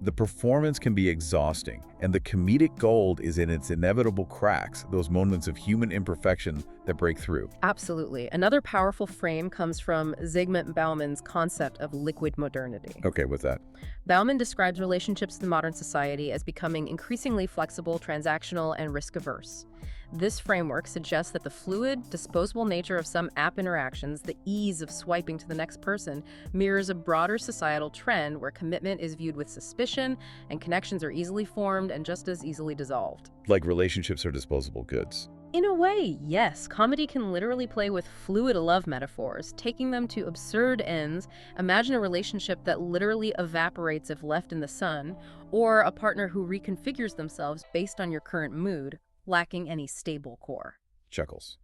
[SPEAKER 1] The performance can be exhausting, and the comedic gold is in its inevitable cracks, those moments of human imperfection that break through.
[SPEAKER 2] Absolutely. Another powerful frame comes from Zygmunt Bauman's concept of liquid modernity.
[SPEAKER 1] Okay, what's that?
[SPEAKER 2] Bauman describes relationships in modern society as becoming increasingly flexible, transactional, and risk-averse. This framework suggests that the fluid, disposable nature of some app interactions, the ease of swiping to the next person, mirrors a broader societal trend where commitment is viewed with suspicion and connections are easily formed formed and just as easily dissolved.
[SPEAKER 1] Like relationships are disposable goods.
[SPEAKER 2] In a way, yes. Comedy can literally play with fluid love metaphors, taking them to absurd ends. Imagine a relationship that literally evaporates if left in the sun, or a partner who reconfigures themselves based on your current mood, lacking any stable core.
[SPEAKER 1] Chuckles.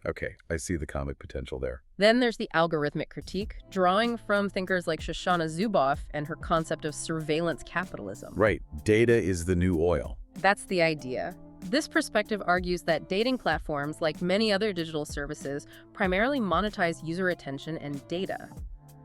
[SPEAKER 1] Okay, I see the comic potential there.
[SPEAKER 2] Then there's the algorithmic critique, drawing from thinkers like Shoshana Zuboff and her concept of surveillance capitalism.
[SPEAKER 1] Right. Data is the new oil.
[SPEAKER 2] That's the idea. This perspective argues that dating platforms, like many other digital services, primarily monetize user attention and data.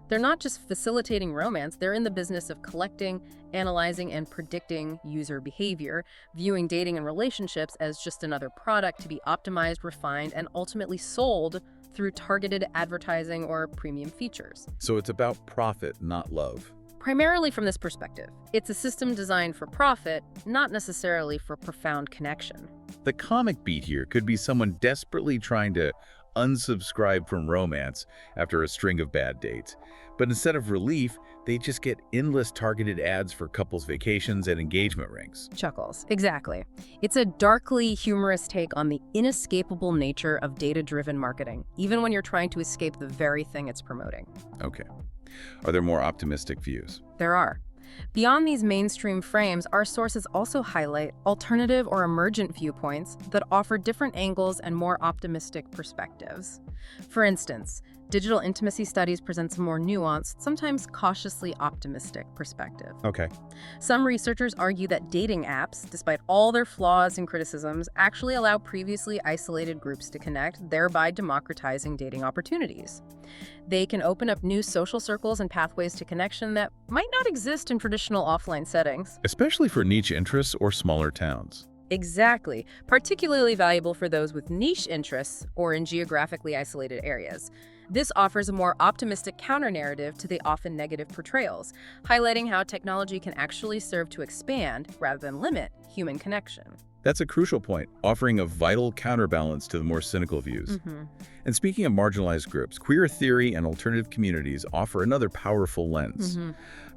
[SPEAKER 2] They're not just facilitating romance, they're in the business of collecting, analyzing, and predicting user behavior, viewing dating and relationships as just another product to be optimized, refined, and ultimately sold through targeted advertising or premium features.
[SPEAKER 1] So it's about profit, not love.
[SPEAKER 2] Primarily from this perspective, it's a system designed for profit, not necessarily for profound connection.
[SPEAKER 1] The comic beat here could be someone desperately trying to unsubscribe from romance after a string of bad dates. But instead of relief, they just get endless targeted ads for couples' vacations and engagement rings.
[SPEAKER 2] Chuckles. Exactly. It's a darkly humorous take on the inescapable nature of data-driven marketing, even when you're trying to escape the very thing it's promoting.
[SPEAKER 1] Okay. Are there more optimistic views?
[SPEAKER 2] There are. Beyond these mainstream frames, our sources also highlight alternative or emergent viewpoints that offer different angles and more optimistic perspectives. For instance, digital intimacy studies presents a more nuanced, sometimes cautiously optimistic perspective.
[SPEAKER 1] Okay.
[SPEAKER 2] Some researchers argue that dating apps, despite all their flaws and criticisms, actually allow previously isolated groups to connect, thereby democratizing dating opportunities. They can open up new social circles and pathways to connection that might not exist in traditional offline settings.
[SPEAKER 1] Especially for niche interests or smaller towns.
[SPEAKER 2] Exactly. Particularly valuable for those with niche interests or in geographically isolated areas. This offers a more optimistic counter-narrative to the often negative portrayals, highlighting how technology can actually serve to expand, rather than limit, human connection.
[SPEAKER 1] That's a crucial point, offering a vital counterbalance to the more cynical views. And speaking of marginalized groups, queer theory and alternative communities offer another powerful lens.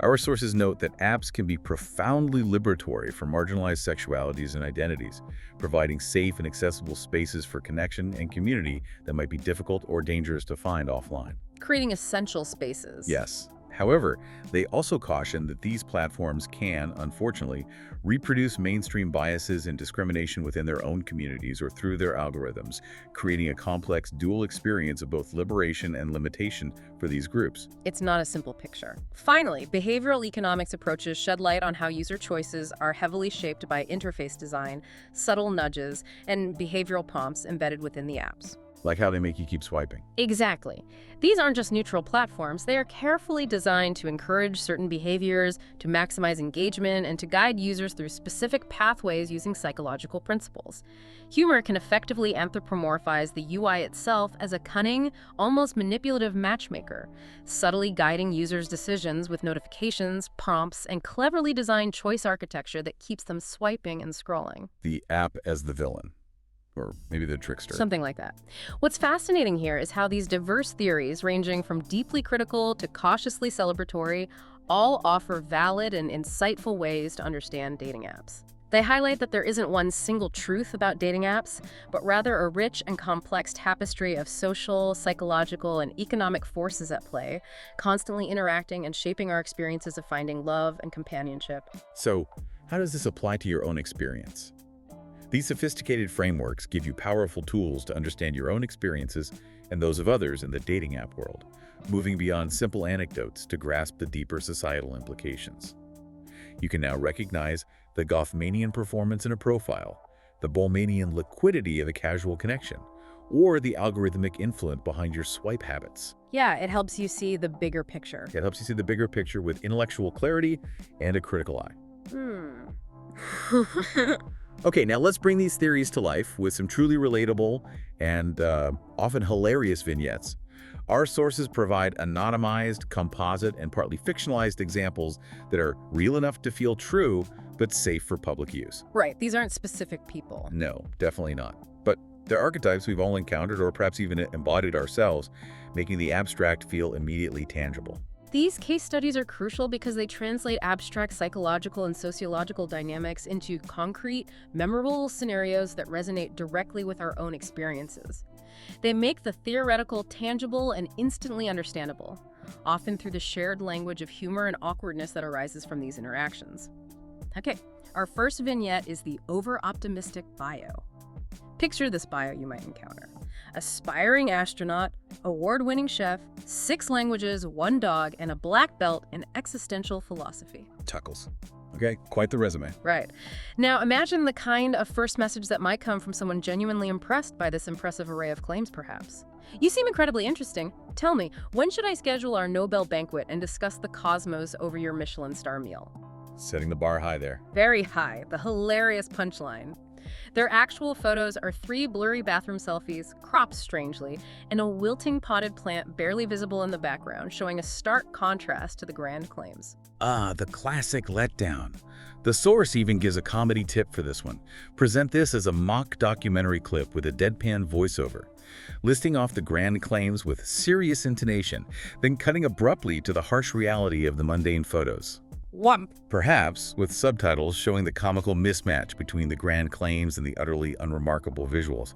[SPEAKER 1] Our sources note that apps can be profoundly liberatory for marginalized sexualities and identities, providing safe and accessible spaces for connection and community that might be difficult or dangerous to find offline.
[SPEAKER 2] Creating essential spaces.
[SPEAKER 1] Yes. However, they also caution that these platforms can, unfortunately, reproduce mainstream biases and discrimination within their own communities or through their algorithms, creating a complex dual experience of both liberation and limitation for these groups.
[SPEAKER 2] It's not a simple picture. Finally, behavioral economics approaches shed light on how user choices are heavily shaped by interface design, subtle nudges, and behavioral prompts embedded within the apps.
[SPEAKER 1] Like how they make you keep swiping.
[SPEAKER 2] Exactly. These aren't just neutral platforms. They are carefully designed to encourage certain behaviors, to maximize engagement, and to guide users through specific pathways using psychological principles. Humor can effectively anthropomorphize the UI itself as a cunning, almost manipulative matchmaker, subtly guiding users' decisions with notifications, prompts, and cleverly designed choice architecture that keeps them swiping and scrolling.
[SPEAKER 1] The app as the villain. Or maybe the trickster.
[SPEAKER 2] Something like that. What's fascinating here is how these diverse theories, ranging from deeply critical to cautiously celebratory, all offer valid and insightful ways to understand dating apps. They highlight that there isn't one single truth about dating apps, but rather a rich and complex tapestry of social, psychological, and economic forces at play, constantly interacting and shaping our experiences of finding love and companionship.
[SPEAKER 1] So, how does this apply to your own experience? These sophisticated frameworks give you powerful tools to understand your own experiences and those of others in the dating app world, moving beyond simple anecdotes to grasp the deeper societal implications. You can now recognize the Goffmanian performance in a profile, the Bullmanian liquidity of a casual connection, or the algorithmic influence behind your swipe habits.
[SPEAKER 2] Yeah, it helps you see the bigger picture.
[SPEAKER 1] It helps you see the bigger picture with intellectual clarity and a critical eye. Okay, now let's bring these theories to life with some truly relatable and often hilarious vignettes. Our sources provide anonymized, composite, and partly fictionalized examples that are real enough to feel true, but safe for public use.
[SPEAKER 2] Right, these aren't specific people.
[SPEAKER 1] No, definitely not. But they're archetypes we've all encountered or perhaps even embodied ourselves, making the abstract feel immediately tangible.
[SPEAKER 2] These case studies are crucial because they translate abstract psychological and sociological dynamics into concrete, memorable scenarios that resonate directly with our own experiences. They make the theoretical tangible and instantly understandable, often through the shared language of humor and awkwardness that arises from these interactions. Okay, our first vignette is the over-optimistic bio. Picture this bio you might encounter. Aspiring astronaut, award-winning chef, 6 languages, 1 dog, and a black belt in existential philosophy.
[SPEAKER 1] Tuckles. Okay, quite the resume.
[SPEAKER 2] Right. Now imagine the kind of first message that might come from someone genuinely impressed by this impressive array of claims, perhaps. You seem incredibly interesting. Tell me, when should I schedule our Nobel banquet and discuss the cosmos over your Michelin star meal?
[SPEAKER 1] Setting the bar high there.
[SPEAKER 2] Very high, the hilarious punchline. Their actual photos are 3 blurry bathroom selfies, cropped strangely, and a wilting potted plant barely visible in the background, showing a stark contrast to the grand claims.
[SPEAKER 1] Ah, the classic letdown. The source even gives a comedy tip for this one. Present this as a mock documentary clip with a deadpan voiceover, listing off the grand claims with serious intonation, then cutting abruptly to the harsh reality of the mundane photos.
[SPEAKER 2] Whump.
[SPEAKER 1] Perhaps with subtitles showing the comical mismatch between the grand claims and the utterly unremarkable visuals.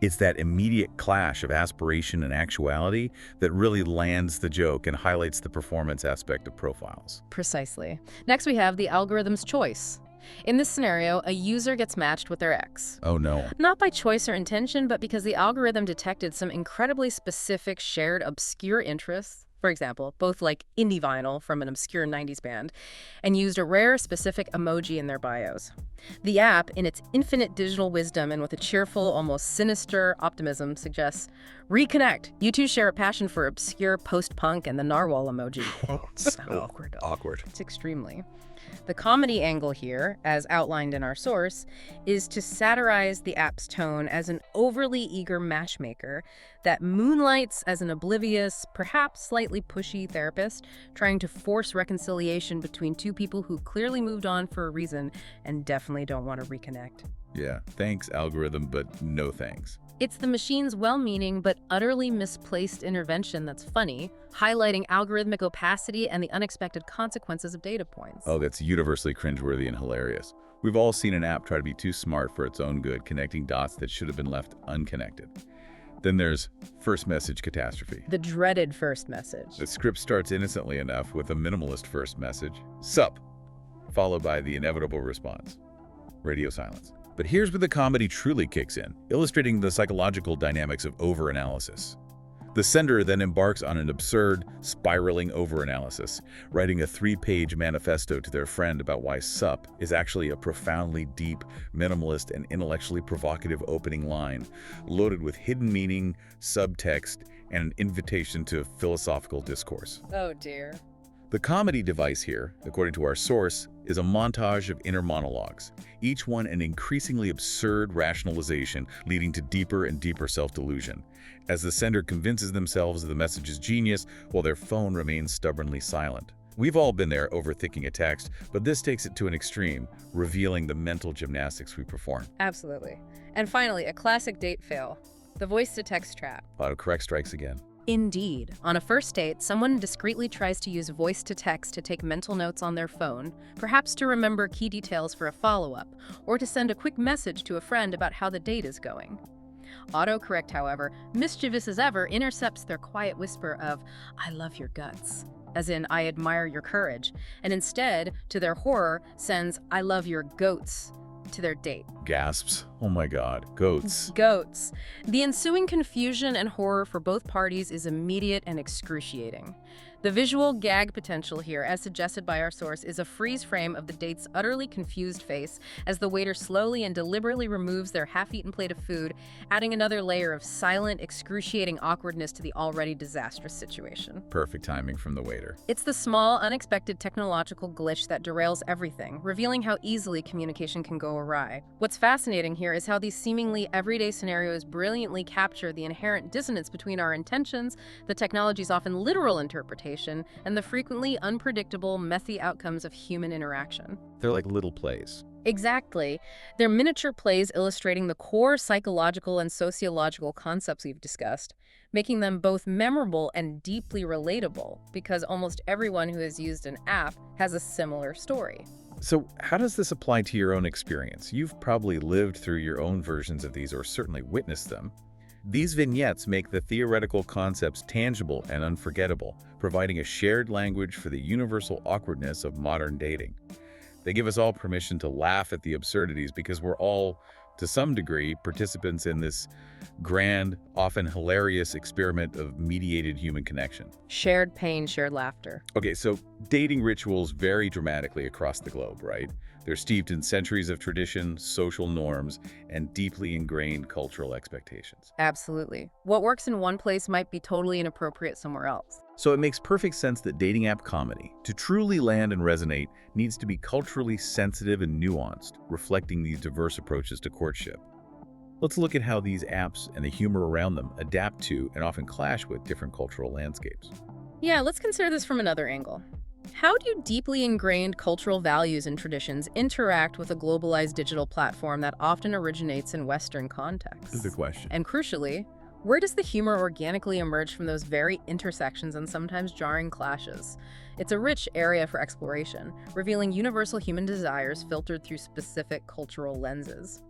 [SPEAKER 1] It's that immediate clash of aspiration and actuality that really lands the joke and highlights the performance aspect of profiles.
[SPEAKER 2] Precisely. Next we have the algorithm's choice. In this scenario, a user gets matched with their ex.
[SPEAKER 1] Oh no.
[SPEAKER 2] Not by choice or intention, but because the algorithm detected some incredibly specific shared obscure interests. For example, both like indie vinyl from an obscure 90s band, and used a rare specific emoji in their bios. The app, in its infinite digital wisdom and with a cheerful, almost sinister optimism, suggests, reconnect. You two share a passion for obscure post-punk and the narwhal emoji.
[SPEAKER 1] So
[SPEAKER 2] awkward.
[SPEAKER 1] Awkward.
[SPEAKER 2] It's extremely. The comedy angle here, as outlined in our source, is to satirize the app's tone as an overly eager matchmaker that moonlights as an oblivious, perhaps slightly pushy therapist trying to force reconciliation between 2 people who clearly moved on for a reason and definitely don't want to reconnect.
[SPEAKER 1] Yeah, thanks algorithm, but no thanks.
[SPEAKER 2] It's the machine's well-meaning but utterly misplaced intervention that's funny, highlighting algorithmic opacity and the unexpected consequences of data points.
[SPEAKER 1] Oh, that's universally cringeworthy and hilarious. We've all seen an app try to be too smart for its own good, connecting dots that should have been left unconnected. Then there's first message catastrophe.
[SPEAKER 2] The dreaded first message.
[SPEAKER 1] The script starts innocently enough with a minimalist first message, sup, followed by the inevitable response, radio silence. But here's where the comedy truly kicks in, illustrating the psychological dynamics of overanalysis. The sender then embarks on an absurd, spiraling overanalysis, writing a 3-page manifesto to their friend about why sup is actually a profoundly deep, minimalist, and intellectually provocative opening line, loaded with hidden meaning, subtext, and an invitation to philosophical discourse.
[SPEAKER 2] Oh dear.
[SPEAKER 1] The comedy device here, according to our source, is a montage of inner monologues, each one an increasingly absurd rationalization leading to deeper and deeper self-delusion, as the sender convinces themselves the message is genius while their phone remains stubbornly silent. We've all been there overthinking a text, but this takes it to an extreme, revealing the mental gymnastics we perform.
[SPEAKER 2] Absolutely. And finally, a classic date fail, the voice-to-text trap.
[SPEAKER 1] Autocorrect strikes again.
[SPEAKER 2] Indeed. On a first date, someone discreetly tries to use voice-to-text to take mental notes on their phone, perhaps to remember key details for a follow-up, or to send a quick message to a friend about how the date is going. Autocorrect, however, mischievous as ever, intercepts their quiet whisper of, "I love your guts," as in, "I admire your courage," and instead, to their horror, sends, "I love your goats," to their date.
[SPEAKER 1] Gasps. Oh my God. Goats.
[SPEAKER 2] Goats. The ensuing confusion and horror for both parties is immediate and excruciating. The visual gag potential here, as suggested by our source, is a freeze frame of the date's utterly confused face as the waiter slowly and deliberately removes their half-eaten plate of food, adding another layer of silent, excruciating awkwardness to the already disastrous situation.
[SPEAKER 1] Perfect timing from the waiter.
[SPEAKER 2] It's the small, unexpected technological glitch that derails everything, revealing how easily communication can go awry. What's fascinating here is how these seemingly everyday scenarios brilliantly capture the inherent dissonance between our intentions, the technology's often literal interpretation, and the frequently unpredictable, messy outcomes of human interaction.
[SPEAKER 1] They're like little plays.
[SPEAKER 2] Exactly. They're miniature plays illustrating the core psychological and sociological concepts we've discussed, making them both memorable and deeply relatable because almost everyone who has used an app has a similar story.
[SPEAKER 1] So how does this apply to your own experience? You've probably lived through your own versions of these or certainly witnessed them. These vignettes make the theoretical concepts tangible and unforgettable, providing a shared language for the universal awkwardness of modern dating. They give us all permission to laugh at the absurdities because we're all, to some degree, participants in this grand, often hilarious experiment of mediated human connection.
[SPEAKER 2] Shared pain, shared laughter.
[SPEAKER 1] Okay, so dating rituals vary dramatically across the globe, right? They're steeped in centuries of tradition, social norms, and deeply ingrained cultural expectations.
[SPEAKER 2] Absolutely. What works in one place might be totally inappropriate somewhere else.
[SPEAKER 1] So it makes perfect sense that dating app comedy, to truly land and resonate, needs to be culturally sensitive and nuanced, reflecting these diverse approaches to courtship. Let's look at how these apps and the humor around them adapt to and often clash with different cultural landscapes.
[SPEAKER 2] Yeah, let's consider this from another angle. How do deeply ingrained cultural values and traditions interact with a globalized digital platform that often originates in Western contexts?
[SPEAKER 1] Good question.
[SPEAKER 2] And crucially, where does the humor organically emerge from those very intersections and sometimes jarring clashes? It's a rich area for exploration, revealing universal human desires filtered through specific cultural lenses.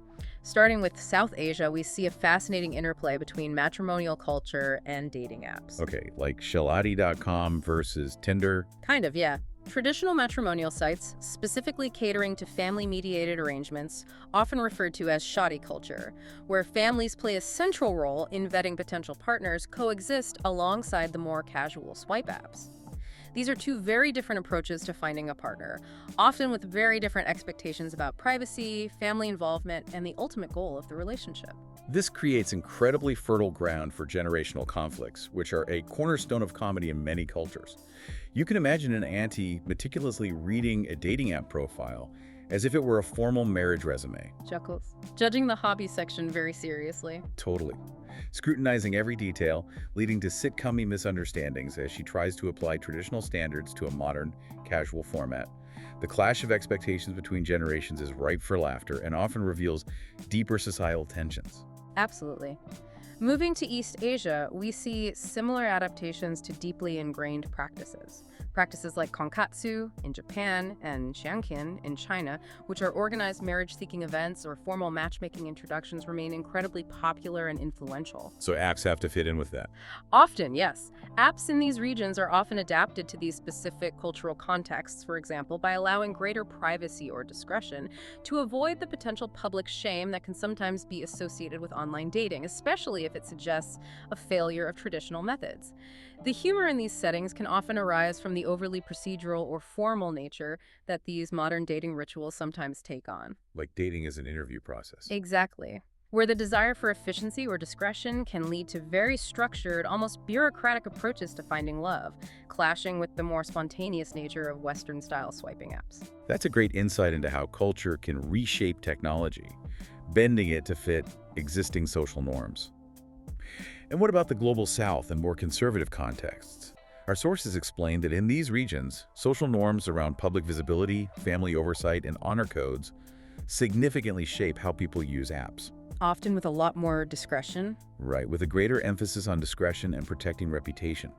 [SPEAKER 2] Starting with South Asia, we see a fascinating interplay between matrimonial culture and dating apps.
[SPEAKER 1] Okay, like Shaladi.com versus Tinder.
[SPEAKER 2] Kind of, yeah. Traditional matrimonial sites, specifically catering to family-mediated arrangements, often referred to as shoddy culture, where families play a central role in vetting potential partners, coexist alongside the more casual swipe apps. These are two very different approaches to finding a partner, often with very different expectations about privacy, family involvement, and the ultimate goal of the relationship.
[SPEAKER 1] This creates incredibly fertile ground for generational conflicts, which are a cornerstone of comedy in many cultures. You can imagine an auntie meticulously reading a dating app profile as if it were a formal marriage resume.
[SPEAKER 2] Chuckles. Judging the hobby section very seriously.
[SPEAKER 1] Totally. Scrutinizing every detail, leading to sitcom-y misunderstandings as she tries to apply traditional standards to a modern, casual format. The clash of expectations between generations is ripe for laughter and often reveals deeper societal tensions.
[SPEAKER 2] Absolutely. Moving to East Asia, we see similar adaptations to deeply ingrained practices. Practices like konkatsu in Japan and xiangqin in China, which are organized marriage-seeking events or formal matchmaking introductions, remain incredibly popular and influential.
[SPEAKER 1] So apps have to fit in with that.
[SPEAKER 2] Often, yes. Apps in these regions are often adapted to these specific cultural contexts, for example, by allowing greater privacy or discretion to avoid the potential public shame that can sometimes be associated with online dating, especially if it suggests a failure of traditional methods. The humor in these settings can often arise from the overly procedural or formal nature that these modern dating rituals sometimes take on.
[SPEAKER 1] Like dating is an interview process.
[SPEAKER 2] Exactly. Where the desire for efficiency or discretion can lead to very structured, almost bureaucratic approaches to finding love, clashing with the more spontaneous nature of Western-style swiping apps.
[SPEAKER 1] That's a great insight into how culture can reshape technology, bending it to fit existing social norms. And what about the global South and more conservative contexts? Our sources explain that in these regions, social norms around public visibility, family oversight, and honor codes significantly shape how people use apps.
[SPEAKER 2] Often with a lot more discretion.
[SPEAKER 1] Right, with a greater emphasis on discretion and protecting reputation.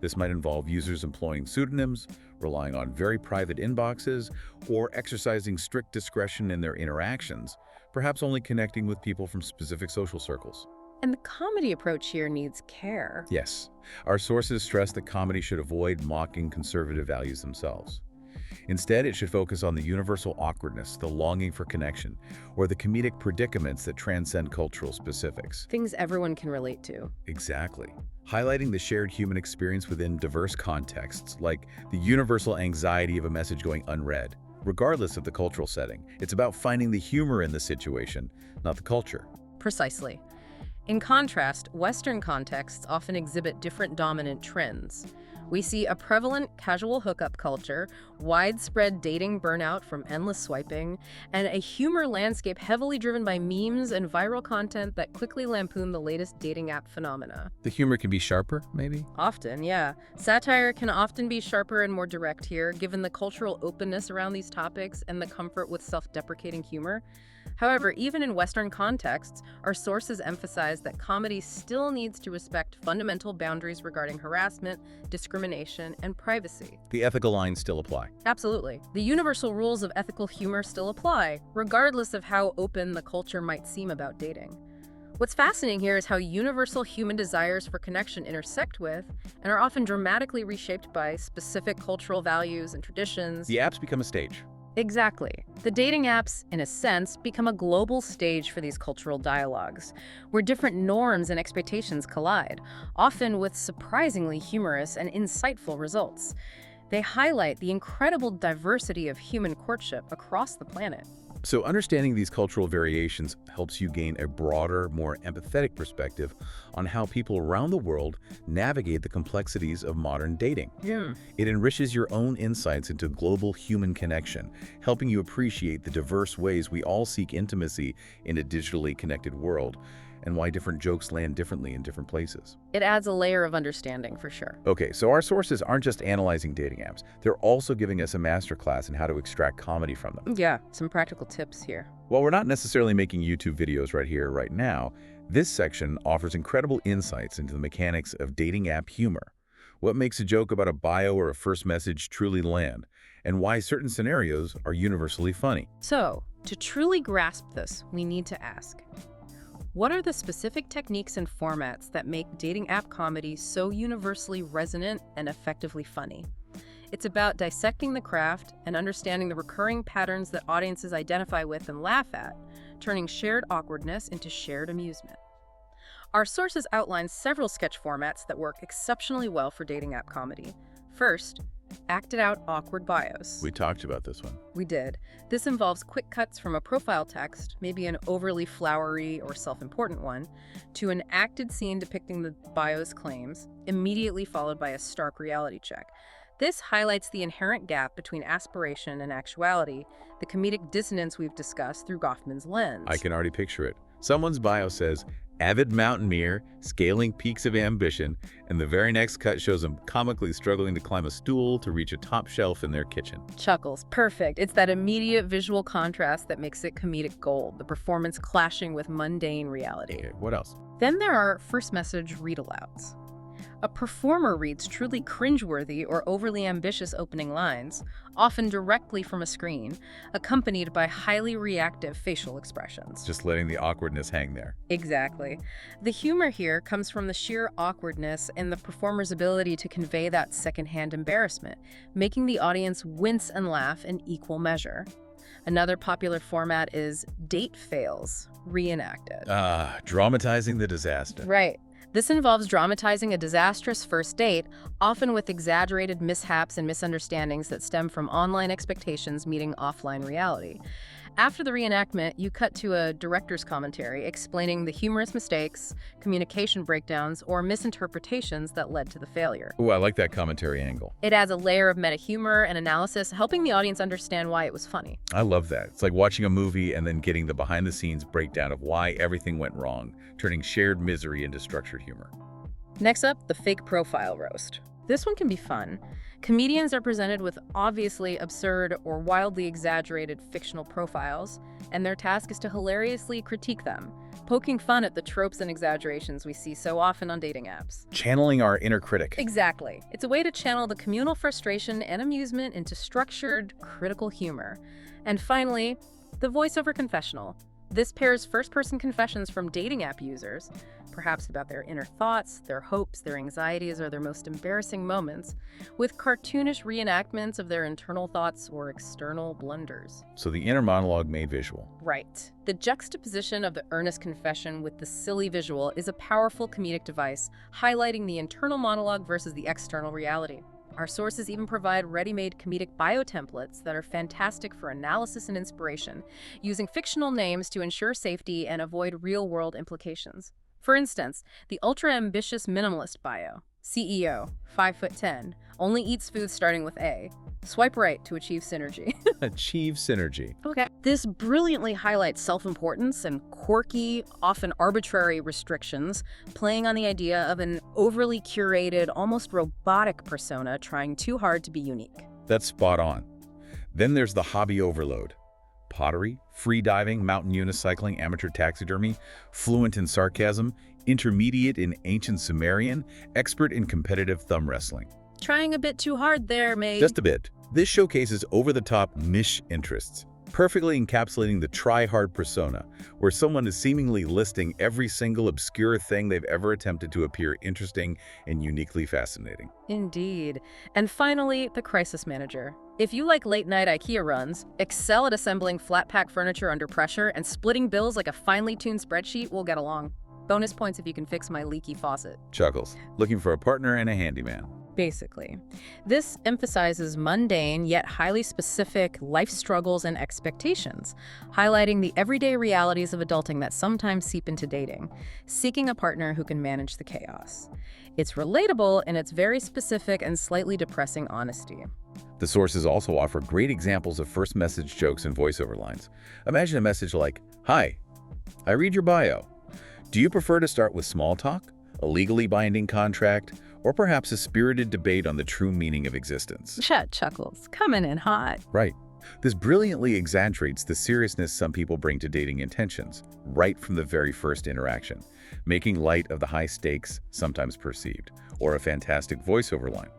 [SPEAKER 1] This might involve users employing pseudonyms, relying on very private inboxes, or exercising strict discretion in their interactions, perhaps only connecting with people from specific social circles.
[SPEAKER 2] And the comedy approach here needs care.
[SPEAKER 1] Yes, our sources stress that comedy should avoid mocking conservative values themselves. Instead, it should focus on the universal awkwardness, the longing for connection, or the comedic predicaments that transcend cultural specifics.
[SPEAKER 2] Things everyone can relate to.
[SPEAKER 1] Exactly. Highlighting the shared human experience within diverse contexts, like the universal anxiety of a message going unread. Regardless of the cultural setting, it's about finding the humor in the situation, not the culture.
[SPEAKER 2] Precisely. In contrast, Western contexts often exhibit different dominant trends. We see a prevalent casual hookup culture, widespread dating burnout from endless swiping, and a humor landscape heavily driven by memes and viral content that quickly lampoon the latest dating app phenomena.
[SPEAKER 1] The humor can be sharper, maybe?
[SPEAKER 2] Often, yeah. Satire can often be sharper and more direct here, given the cultural openness around these topics and the comfort with self-deprecating humor. However, even in Western contexts, our sources emphasize that comedy still needs to respect fundamental boundaries regarding harassment, discrimination, and privacy.
[SPEAKER 1] The ethical lines still apply.
[SPEAKER 2] Absolutely. The universal rules of ethical humor still apply, regardless of how open the culture might seem about dating. What's fascinating here is how universal human desires for connection intersect with and are often dramatically reshaped by specific cultural values and traditions.
[SPEAKER 1] The apps become a stage.
[SPEAKER 2] Exactly. The dating apps, in a sense, become a global stage for these cultural dialogues, where different norms and expectations collide, often with surprisingly humorous and insightful results. They highlight the incredible diversity of human courtship across the planet.
[SPEAKER 1] So understanding these cultural variations helps you gain a broader, more empathetic perspective on how people around the world navigate the complexities of modern dating.
[SPEAKER 2] Yeah.
[SPEAKER 1] It enriches your own insights into global human connection, helping you appreciate the diverse ways we all seek intimacy in a digitally connected world, and why different jokes land differently in different places.
[SPEAKER 2] It adds a layer of understanding, for sure.
[SPEAKER 1] Okay, so our sources aren't just analyzing dating apps. They're also giving us a masterclass in how to extract comedy from them.
[SPEAKER 2] Yeah, some practical tips here.
[SPEAKER 1] While we're not necessarily making YouTube videos right here, right now, this section offers incredible insights into the mechanics of dating app humor. What makes a joke about a bio or a first message truly land, and why certain scenarios are universally funny.
[SPEAKER 2] So, to truly grasp this, we need to ask, what are the specific techniques and formats that make dating app comedy so universally resonant and effectively funny? It's about dissecting the craft and understanding the recurring patterns that audiences identify with and laugh at, turning shared awkwardness into shared amusement. Our sources outline several sketch formats that work exceptionally well for dating app comedy. First, acted out awkward bios.
[SPEAKER 1] We talked about this one.
[SPEAKER 2] We did. This involves quick cuts from a profile text, maybe an overly flowery or self-important one, to an acted scene depicting the bio's claims, immediately followed by a stark reality check. This highlights the inherent gap between aspiration and actuality, the comedic dissonance we've discussed through Goffman's lens.
[SPEAKER 1] I can already picture it. Someone's bio says, avid mountaineer, scaling peaks of ambition, and the very next cut shows them comically struggling to climb a stool to reach a top shelf in their kitchen.
[SPEAKER 2] Chuckles. Perfect. It's that immediate visual contrast that makes it comedic gold, the performance clashing with mundane reality.
[SPEAKER 1] Okay, what else?
[SPEAKER 2] Then there are first message read-alouds. A performer reads truly cringeworthy or overly ambitious opening lines, often directly from a screen, accompanied by highly reactive facial expressions.
[SPEAKER 1] Just letting the awkwardness hang there.
[SPEAKER 2] Exactly. The humor here comes from the sheer awkwardness and the performer's ability to convey that secondhand embarrassment, making the audience wince and laugh in equal measure. Another popular format is date fails, reenacted.
[SPEAKER 1] Dramatizing the disaster.
[SPEAKER 2] Right. This involves dramatizing a disastrous first date, often with exaggerated mishaps and misunderstandings that stem from online expectations meeting offline reality. After the reenactment, you cut to a director's commentary explaining the humorous mistakes, communication breakdowns, or misinterpretations that led to the failure.
[SPEAKER 1] Oh, I like that commentary angle.
[SPEAKER 2] It adds a layer of meta-humor and analysis, helping the audience understand why it was funny.
[SPEAKER 1] I love that. It's like watching a movie and then getting the behind-the-scenes breakdown of why everything went wrong, turning shared misery into structured humor.
[SPEAKER 2] Next up, the fake profile roast. This one can be fun. Comedians are presented with obviously absurd or wildly exaggerated fictional profiles, and their task is to hilariously critique them, poking fun at the tropes and exaggerations we see so often on dating apps.
[SPEAKER 1] Channeling our inner critic.
[SPEAKER 2] Exactly. It's a way to channel the communal frustration and amusement into structured, critical humor. And finally, the voiceover confessional. This pairs first-person confessions from dating app users, perhaps about their inner thoughts, their hopes, their anxieties, or their most embarrassing moments, with cartoonish reenactments of their internal thoughts or external blunders.
[SPEAKER 1] So the inner monologue made visual.
[SPEAKER 2] Right. The juxtaposition of the earnest confession with the silly visual is a powerful comedic device, highlighting the internal monologue versus the external reality. Our sources even provide ready-made comedic bio templates that are fantastic for analysis and inspiration, using fictional names to ensure safety and avoid real-world implications. For instance, the ultra-ambitious minimalist bio, CEO, 5'10", only eats food starting with A. Swipe right to achieve synergy.
[SPEAKER 1] Achieve synergy.
[SPEAKER 2] Okay. This brilliantly highlights self-importance and quirky, often arbitrary restrictions, playing on the idea of an overly curated, almost robotic persona trying too hard to be unique.
[SPEAKER 1] That's spot on. Then there's the hobby overload. Pottery, free diving, mountain unicycling, amateur taxidermy, fluent in sarcasm, intermediate in ancient Sumerian, expert in competitive thumb wrestling.
[SPEAKER 2] Trying a bit too hard there, mate.
[SPEAKER 1] Just a bit. This showcases over-the-top niche interests, perfectly encapsulating the try-hard persona, where someone is seemingly listing every single obscure thing they've ever attempted to appear interesting and uniquely fascinating.
[SPEAKER 2] Indeed. And finally, the crisis manager. If you like late-night IKEA runs, excel at assembling flat-pack furniture under pressure, and splitting bills like a finely tuned spreadsheet, we'll get along. Bonus points if you can fix my leaky faucet.
[SPEAKER 1] Chuckles. Looking for a partner and a handyman.
[SPEAKER 2] Basically. This emphasizes mundane yet highly specific life struggles and expectations, highlighting the everyday realities of adulting that sometimes seep into dating, seeking a partner who can manage the chaos. It's relatable in its very specific and slightly depressing honesty.
[SPEAKER 1] The sources also offer great examples of first message jokes and voiceover lines. Imagine a message like, "Hi, I read your bio. Do you prefer to start with small talk, a legally binding contract, or perhaps a spirited debate on the true meaning of existence?"
[SPEAKER 2] Chet chuckles, coming in hot.
[SPEAKER 1] Right. This brilliantly exaggerates the seriousness some people bring to dating intentions, right from the very first interaction, making light of the high stakes sometimes perceived, or a fantastic voiceover line.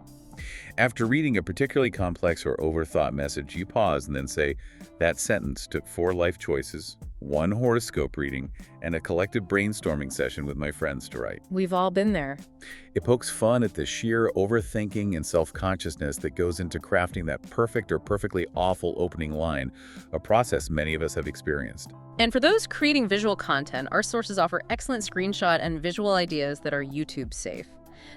[SPEAKER 1] After reading a particularly complex or overthought message, you pause and then say, "That sentence took 4 life choices, 1 horoscope reading, and a collective brainstorming session with my friends to write."
[SPEAKER 2] We've all been there.
[SPEAKER 1] It pokes fun at the sheer overthinking and self-consciousness that goes into crafting that perfect or perfectly awful opening line, a process many of us have experienced.
[SPEAKER 2] And for those creating visual content, our sources offer excellent screenshot and visual ideas that are YouTube safe.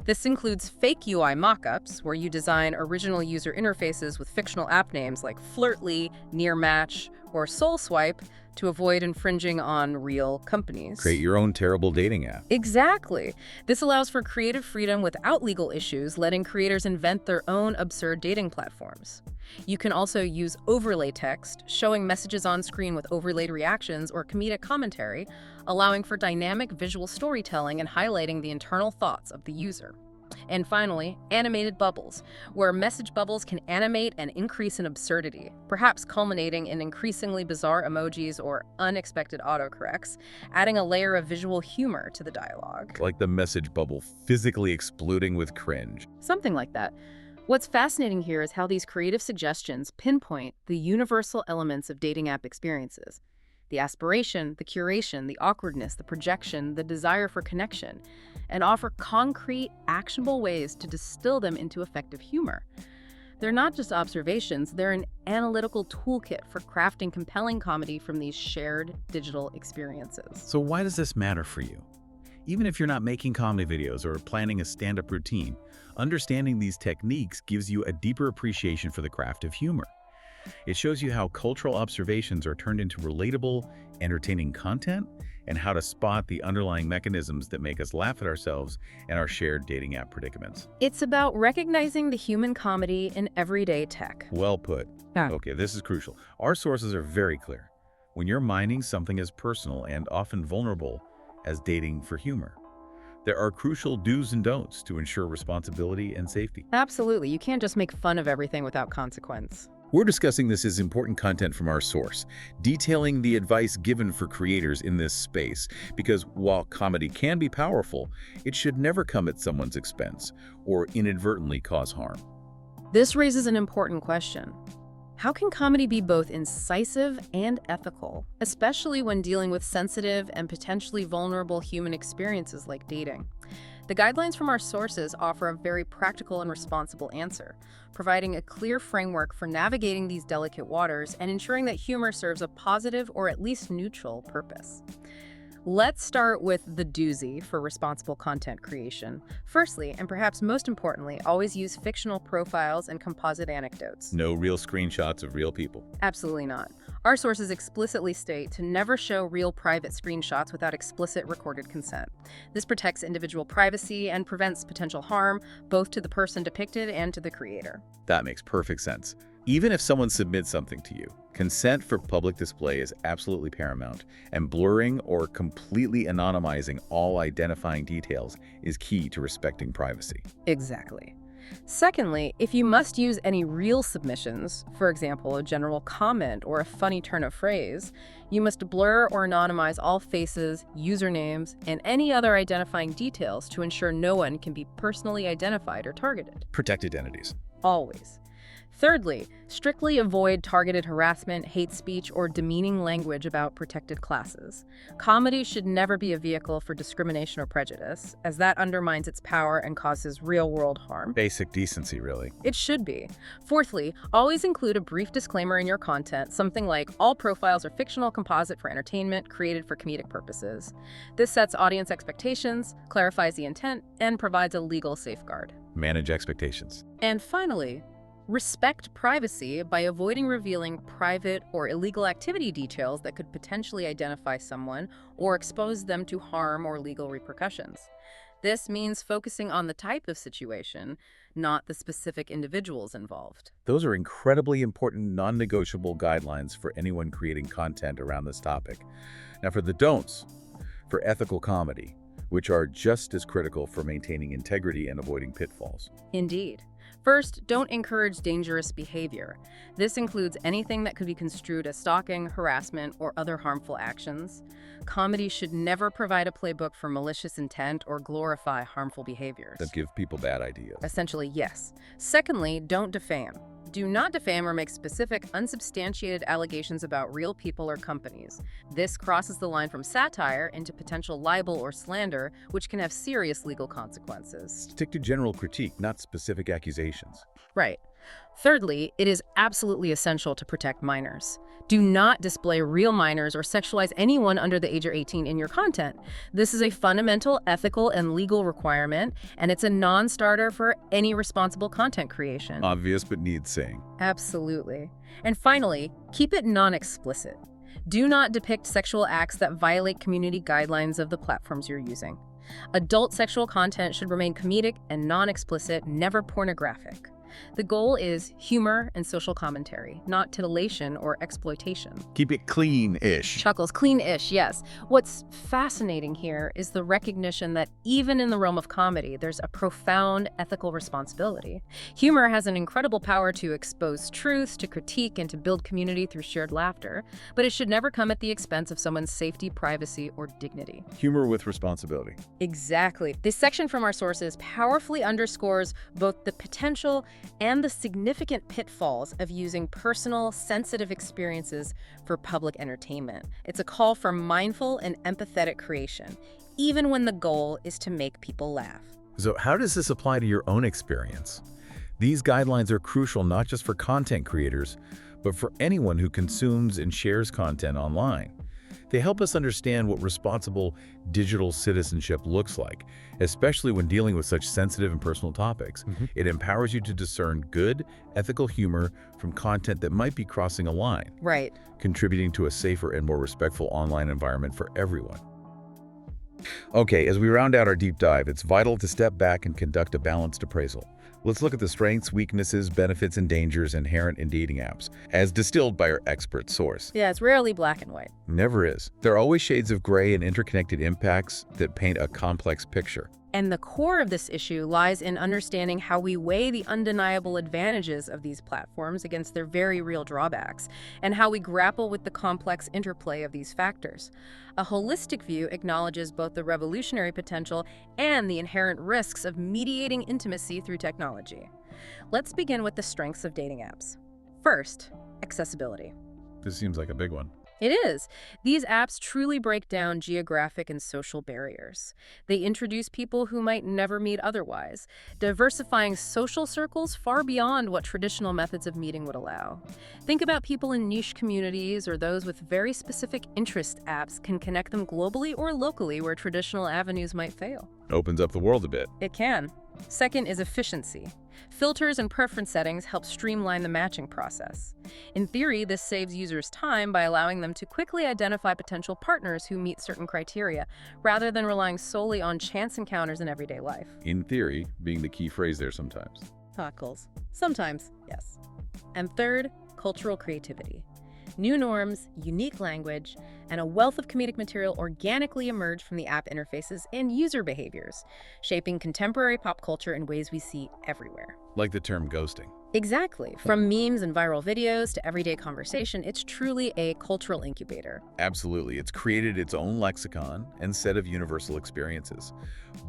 [SPEAKER 2] This includes fake UI mockups, where you design original user interfaces with fictional app names like Flirtly, Near Match, or Soul Swipe to avoid infringing on real companies.
[SPEAKER 1] Create your own terrible dating app.
[SPEAKER 2] Exactly. This allows for creative freedom without legal issues, letting creators invent their own absurd dating platforms. You can also use overlay text, showing messages on screen with overlaid reactions or comedic commentary, allowing for dynamic visual storytelling and highlighting the internal thoughts of the user. And finally, animated bubbles, where message bubbles can animate and increase in absurdity, perhaps culminating in increasingly bizarre emojis or unexpected autocorrects, adding a layer of visual humor to the dialogue.
[SPEAKER 1] Like the message bubble physically exploding with cringe.
[SPEAKER 2] Something like that. What's fascinating here is how these creative suggestions pinpoint the universal elements of dating app experiences. The aspiration, the curation, the awkwardness, the projection, the desire for connection, and offer concrete, actionable ways to distill them into effective humor. They're not just observations, they're an analytical toolkit for crafting compelling comedy from these shared digital experiences.
[SPEAKER 1] So why does this matter for you? Even if you're not making comedy videos or planning a stand-up routine, understanding these techniques gives you a deeper appreciation for the craft of humor. It shows you how cultural observations are turned into relatable, entertaining content, and how to spot the underlying mechanisms that make us laugh at ourselves and our shared dating app predicaments.
[SPEAKER 2] It's about recognizing the human comedy in everyday tech.
[SPEAKER 1] Well put.
[SPEAKER 2] Yeah.
[SPEAKER 1] Okay, this is crucial. Our sources are very clear. When you're mining something as personal and often vulnerable as dating for humor, there are crucial do's and don'ts to ensure responsibility and safety.
[SPEAKER 2] Absolutely. You can't just make fun of everything without consequence.
[SPEAKER 1] We're discussing this as important content from our source, detailing the advice given for creators in this space, because while comedy can be powerful, it should never come at someone's expense or inadvertently cause harm.
[SPEAKER 2] This raises an important question. How can comedy be both incisive and ethical, especially when dealing with sensitive and potentially vulnerable human experiences like dating? The guidelines from our sources offer a very practical and responsible answer, providing a clear framework for navigating these delicate waters and ensuring that humor serves a positive or at least neutral purpose. Let's start with the doozy for responsible content creation. Firstly, and perhaps most importantly, always use fictional profiles and composite anecdotes.
[SPEAKER 1] No real screenshots of real people.
[SPEAKER 2] Absolutely not. Our sources explicitly state to never show real private screenshots without explicit recorded consent. This protects individual privacy and prevents potential harm, both to the person depicted and to the creator.
[SPEAKER 1] That makes perfect sense. Even if someone submits something to you, consent for public display is absolutely paramount, and blurring or completely anonymizing all identifying details is key to respecting privacy.
[SPEAKER 2] Exactly. Secondly, if you must use any real submissions, for example, a general comment or a funny turn of phrase, you must blur or anonymize all faces, usernames, and any other identifying details to ensure no one can be personally identified or targeted.
[SPEAKER 1] Protect identities.
[SPEAKER 2] Always. Thirdly, strictly avoid targeted harassment, hate speech, or demeaning language about protected classes. Comedy should never be a vehicle for discrimination or prejudice, as that undermines its power and causes real-world harm.
[SPEAKER 1] Basic decency, really.
[SPEAKER 2] It should be. Fourthly, always include a brief disclaimer in your content, something like, all profiles are fictional composite for entertainment, created for comedic purposes. This sets audience expectations, clarifies the intent, and provides a legal safeguard.
[SPEAKER 1] Manage expectations.
[SPEAKER 2] And finally, respect privacy by avoiding revealing private or illegal activity details that could potentially identify someone or expose them to harm or legal repercussions. This means focusing on the type of situation, not the specific individuals involved.
[SPEAKER 1] Those are incredibly important non-negotiable guidelines for anyone creating content around this topic. Now for the don'ts, for ethical comedy, which are just as critical for maintaining integrity and avoiding pitfalls.
[SPEAKER 2] Indeed. First, don't encourage dangerous behavior. This includes anything that could be construed as stalking, harassment, or other harmful actions. Comedy should never provide a playbook for malicious intent or glorify harmful behaviors.
[SPEAKER 1] That give people bad ideas.
[SPEAKER 2] Essentially, yes. Secondly, don't defame. Do not defame or make specific, unsubstantiated allegations about real people or companies. This crosses the line from satire into potential libel or slander, which can have serious legal consequences.
[SPEAKER 1] Stick to general critique, not specific accusations.
[SPEAKER 2] Right. Thirdly, it is absolutely essential to protect minors. Do not display real minors or sexualize anyone under the age of 18 in your content. This is a fundamental ethical and legal requirement, and it's a non-starter for any responsible content creation.
[SPEAKER 1] Obvious but needs saying.
[SPEAKER 2] Absolutely. And finally, keep it non-explicit. Do not depict sexual acts that violate community guidelines of the platforms you're using. Adult sexual content should remain comedic and non-explicit, never pornographic. The goal is humor and social commentary, not titillation or exploitation.
[SPEAKER 1] Keep it clean-ish.
[SPEAKER 2] Chuckles, clean-ish, yes. What's fascinating here is the recognition that even in the realm of comedy, there's a profound ethical responsibility. Humor has an incredible power to expose truths, to critique, and to build community through shared laughter, but it should never come at the expense of someone's safety, privacy, or dignity.
[SPEAKER 1] Humor with responsibility.
[SPEAKER 2] Exactly. This section from our sources powerfully underscores both the potential and the significant pitfalls of using personal, sensitive experiences for public entertainment. It's a call for mindful and empathetic creation, even when the goal is to make people laugh.
[SPEAKER 1] So how does this apply to your own experience? These guidelines are crucial not just for content creators, but for anyone who consumes and shares content online. They help us understand what responsible digital citizenship looks like, especially when dealing with such sensitive and personal topics. It empowers you to discern good, ethical humor from content that might be crossing a line,
[SPEAKER 2] Right.
[SPEAKER 1] contributing to a safer and more respectful online environment for everyone. Okay, as we round out our deep dive, it's vital to step back and conduct a balanced appraisal. Let's look at the strengths, weaknesses, benefits, and dangers inherent in dating apps, as distilled by our expert source.
[SPEAKER 2] Yeah, it's rarely black and white.
[SPEAKER 1] Never is. There are always shades of gray and interconnected impacts that paint a complex picture.
[SPEAKER 2] And the core of this issue lies in understanding how we weigh the undeniable advantages of these platforms against their very real drawbacks, and how we grapple with the complex interplay of these factors. A holistic view acknowledges both the revolutionary potential and the inherent risks of mediating intimacy through technology. Let's begin with the strengths of dating apps. First, accessibility.
[SPEAKER 1] This seems like a big one.
[SPEAKER 2] It is. These apps truly break down geographic and social barriers. They introduce people who might never meet otherwise, diversifying social circles far beyond what traditional methods of meeting would allow. Think about people in niche communities or those with very specific interest. Apps can connect them globally or locally where traditional avenues might fail.
[SPEAKER 1] Opens up the world a bit.
[SPEAKER 2] It can. Second is efficiency. Filters and preference settings help streamline the matching process. In theory, this saves users time by allowing them to quickly identify potential partners who meet certain criteria, rather than relying solely on chance encounters in everyday life.
[SPEAKER 1] In theory, being the key phrase there sometimes.
[SPEAKER 2] Cockles. Sometimes, yes. And third, cultural creativity. New norms, unique language, and a wealth of comedic material organically emerge from the app interfaces and user behaviors, shaping contemporary pop culture in ways we see everywhere.
[SPEAKER 1] Like the term ghosting.
[SPEAKER 2] Exactly. From memes and viral videos to everyday conversation, it's truly a cultural incubator.
[SPEAKER 1] Absolutely. It's created its own lexicon and set of universal experiences.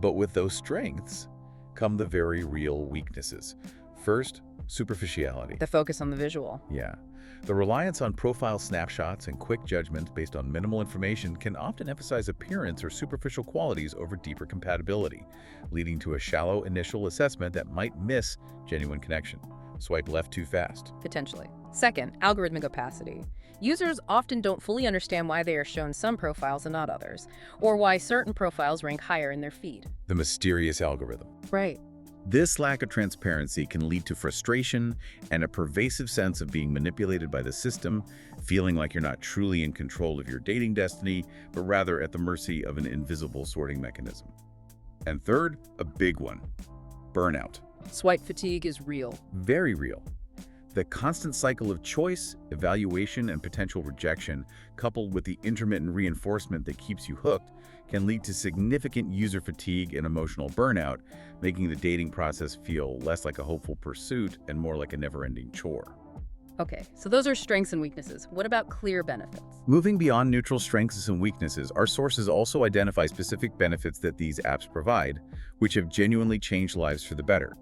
[SPEAKER 1] But with those strengths come the very real weaknesses. First, superficiality.
[SPEAKER 2] The focus on the visual.
[SPEAKER 1] Yeah. The reliance on profile snapshots and quick judgments based on minimal information can often emphasize appearance or superficial qualities over deeper compatibility, leading to a shallow initial assessment that might miss genuine connection. Swipe left too fast.
[SPEAKER 2] Potentially. Second, algorithmic opacity. Users often don't fully understand why they are shown some profiles and not others, or why certain profiles rank higher in their feed.
[SPEAKER 1] The mysterious algorithm.
[SPEAKER 2] Right.
[SPEAKER 1] This lack of transparency can lead to frustration and a pervasive sense of being manipulated by the system, feeling like you're not truly in control of your dating destiny, but rather at the mercy of an invisible sorting mechanism. And third, a big one, burnout.
[SPEAKER 2] Swipe fatigue is real.
[SPEAKER 1] Very real. The constant cycle of choice, evaluation, and potential rejection, coupled with the intermittent reinforcement that keeps you hooked, can lead to significant user fatigue and emotional burnout, making the dating process feel less like a hopeful pursuit and more like a never-ending chore.
[SPEAKER 2] Okay, so those are strengths and weaknesses. What about clear benefits?
[SPEAKER 1] Moving beyond neutral strengths and weaknesses, our sources also identify specific benefits that these apps provide, which have genuinely changed lives for the better.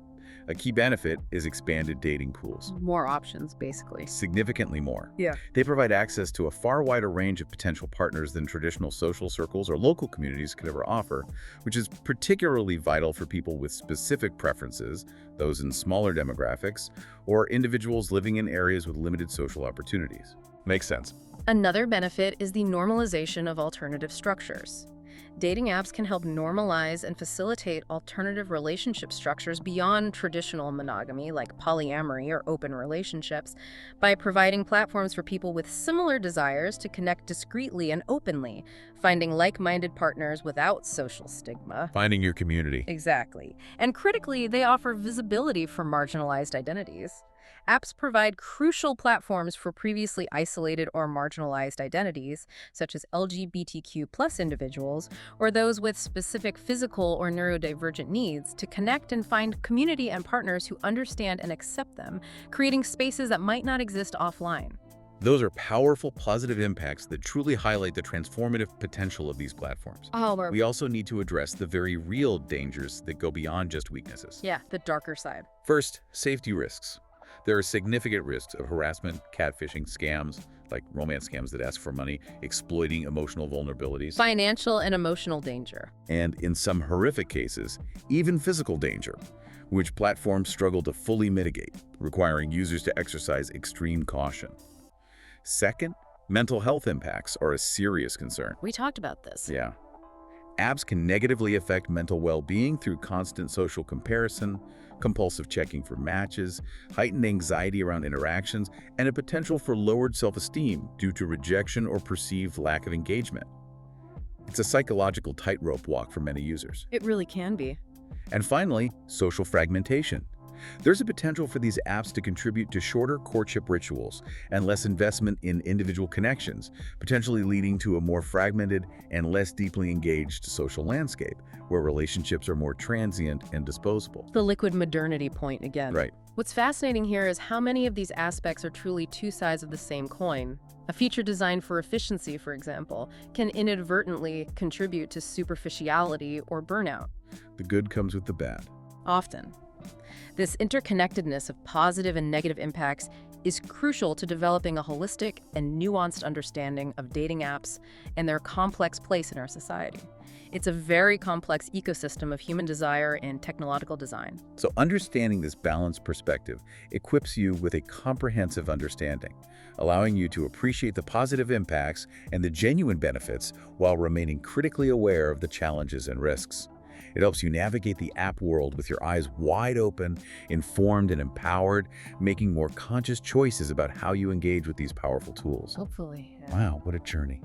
[SPEAKER 1] A key benefit is expanded dating pools.
[SPEAKER 2] More options, basically.
[SPEAKER 1] Significantly more.
[SPEAKER 2] Yeah.
[SPEAKER 1] They provide access to a far wider range of potential partners than traditional social circles or local communities could ever offer, which is particularly vital for people with specific preferences, those in smaller demographics, or individuals living in areas with limited social opportunities. Makes sense.
[SPEAKER 2] Another benefit is the normalization of alternative structures. Dating apps can help normalize and facilitate alternative relationship structures beyond traditional monogamy, like polyamory or open relationships, by providing platforms for people with similar desires to connect discreetly and openly, finding like-minded partners without social stigma.
[SPEAKER 1] Finding your community.
[SPEAKER 2] Exactly. And critically, they offer visibility for marginalized identities. Apps provide crucial platforms for previously isolated or marginalized identities, such as LGBTQ+ individuals, or those with specific physical or neurodivergent needs, to connect and find community and partners who understand and accept them, creating spaces that might not exist offline.
[SPEAKER 1] Those are powerful, positive impacts that truly highlight the transformative potential of these platforms. We also need to address the very real dangers that go beyond just weaknesses.
[SPEAKER 2] Yeah, the darker side.
[SPEAKER 1] First, safety risks. There are significant risks of harassment, catfishing, scams, like romance scams that ask for money, exploiting emotional vulnerabilities.
[SPEAKER 2] Financial and emotional danger.
[SPEAKER 1] And in some horrific cases, even physical danger, which platforms struggle to fully mitigate, requiring users to exercise extreme caution. Second, mental health impacts are a serious concern.
[SPEAKER 2] We talked about this.
[SPEAKER 1] Yeah. Apps can negatively affect mental well-being through constant social comparison, compulsive checking for matches, heightened anxiety around interactions, and a potential for lowered self-esteem due to rejection or perceived lack of engagement. It's a psychological tightrope walk for many users.
[SPEAKER 2] It really can be.
[SPEAKER 1] And finally, social fragmentation. There's a potential for these apps to contribute to shorter courtship rituals and less investment in individual connections, potentially leading to a more fragmented and less deeply engaged social landscape, where relationships are more transient and disposable.
[SPEAKER 2] The liquid modernity point again.
[SPEAKER 1] Right.
[SPEAKER 2] What's fascinating here is how many of these aspects are truly two sides of the same coin. A feature designed for efficiency, for example, can inadvertently contribute to superficiality or burnout.
[SPEAKER 1] The good comes with the bad.
[SPEAKER 2] Often. This interconnectedness of positive and negative impacts is crucial to developing a holistic and nuanced understanding of dating apps and their complex place in our society. It's a very complex ecosystem of human desire and technological design.
[SPEAKER 1] So understanding this balanced perspective equips you with a comprehensive understanding, allowing you to appreciate the positive impacts and the genuine benefits while remaining critically aware of the challenges and risks. It helps you navigate the app world with your eyes wide open, informed and empowered, making more conscious choices about how you engage with these powerful tools.
[SPEAKER 2] Hopefully. Yeah.
[SPEAKER 1] Wow, what a journey.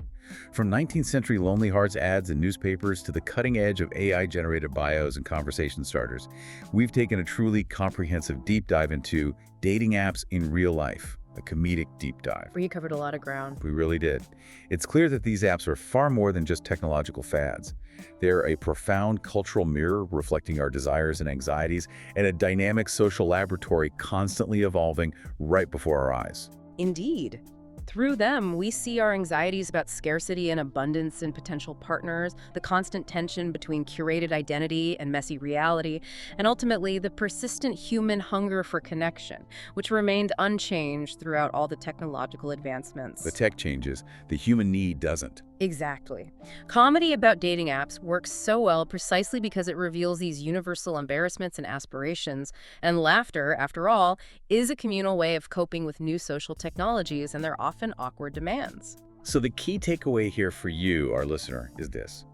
[SPEAKER 1] From 19th century Lonely Hearts ads in newspapers to the cutting edge of AI-generated bios and conversation starters, we've taken a truly comprehensive deep dive into dating apps in real life, a comedic deep dive.
[SPEAKER 2] We covered a lot of ground.
[SPEAKER 1] We really did. It's clear that these apps are far more than just technological fads. They're a profound cultural mirror reflecting our desires and anxieties, and a dynamic social laboratory constantly evolving right before our eyes.
[SPEAKER 2] Indeed. Through them, we see our anxieties about scarcity and abundance in potential partners, the constant tension between curated identity and messy reality, and ultimately the persistent human hunger for connection, which remained unchanged throughout all the technological advancements.
[SPEAKER 1] The tech changes, the human need doesn't.
[SPEAKER 2] Exactly. Comedy about dating apps works so well precisely because it reveals these universal embarrassments and aspirations, and laughter, after all, is a communal way of coping with new social technologies and their often awkward demands.
[SPEAKER 1] So the key takeaway here for you, our listener, is this.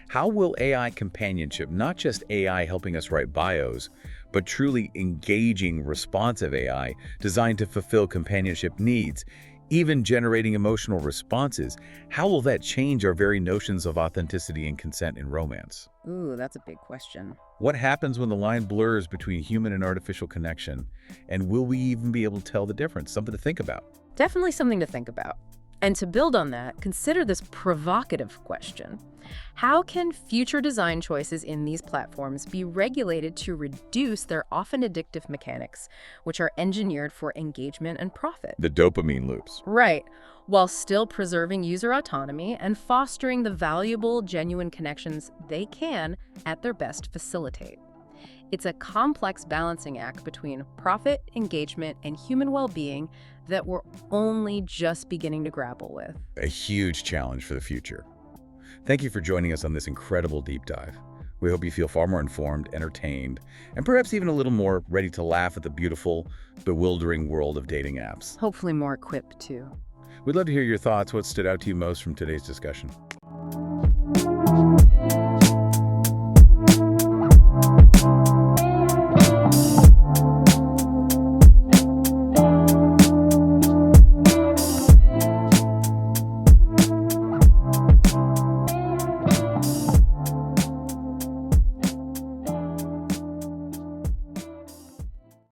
[SPEAKER 1] How will AI companionship, not just AI helping us write bios, but truly engaging, responsive AI designed to fulfill companionship needs, even generating emotional responses, how will that change our very notions of authenticity and consent in romance?
[SPEAKER 2] Ooh, that's a big question.
[SPEAKER 1] What happens when the line blurs between human and artificial connection? And will we even be able to tell the difference? Something to think about.
[SPEAKER 2] Definitely something to think about. And to build on that, consider this provocative question. How can future design choices in these platforms be regulated to reduce their often addictive mechanics, which are engineered for engagement and profit?
[SPEAKER 1] The dopamine loops.
[SPEAKER 2] Right, while still preserving user autonomy and fostering the valuable, genuine connections they can, at their best, facilitate. It's a complex balancing act between profit, engagement, and human well-being that we're only just beginning to grapple with.
[SPEAKER 1] A huge challenge for the future. Thank you for joining us on this incredible deep dive. We hope you feel far more informed, entertained, and perhaps even a little more ready to laugh at the beautiful, bewildering world of dating apps.
[SPEAKER 2] Hopefully more equipped, too.
[SPEAKER 1] We'd love to hear your thoughts. What stood out to you most from today's discussion?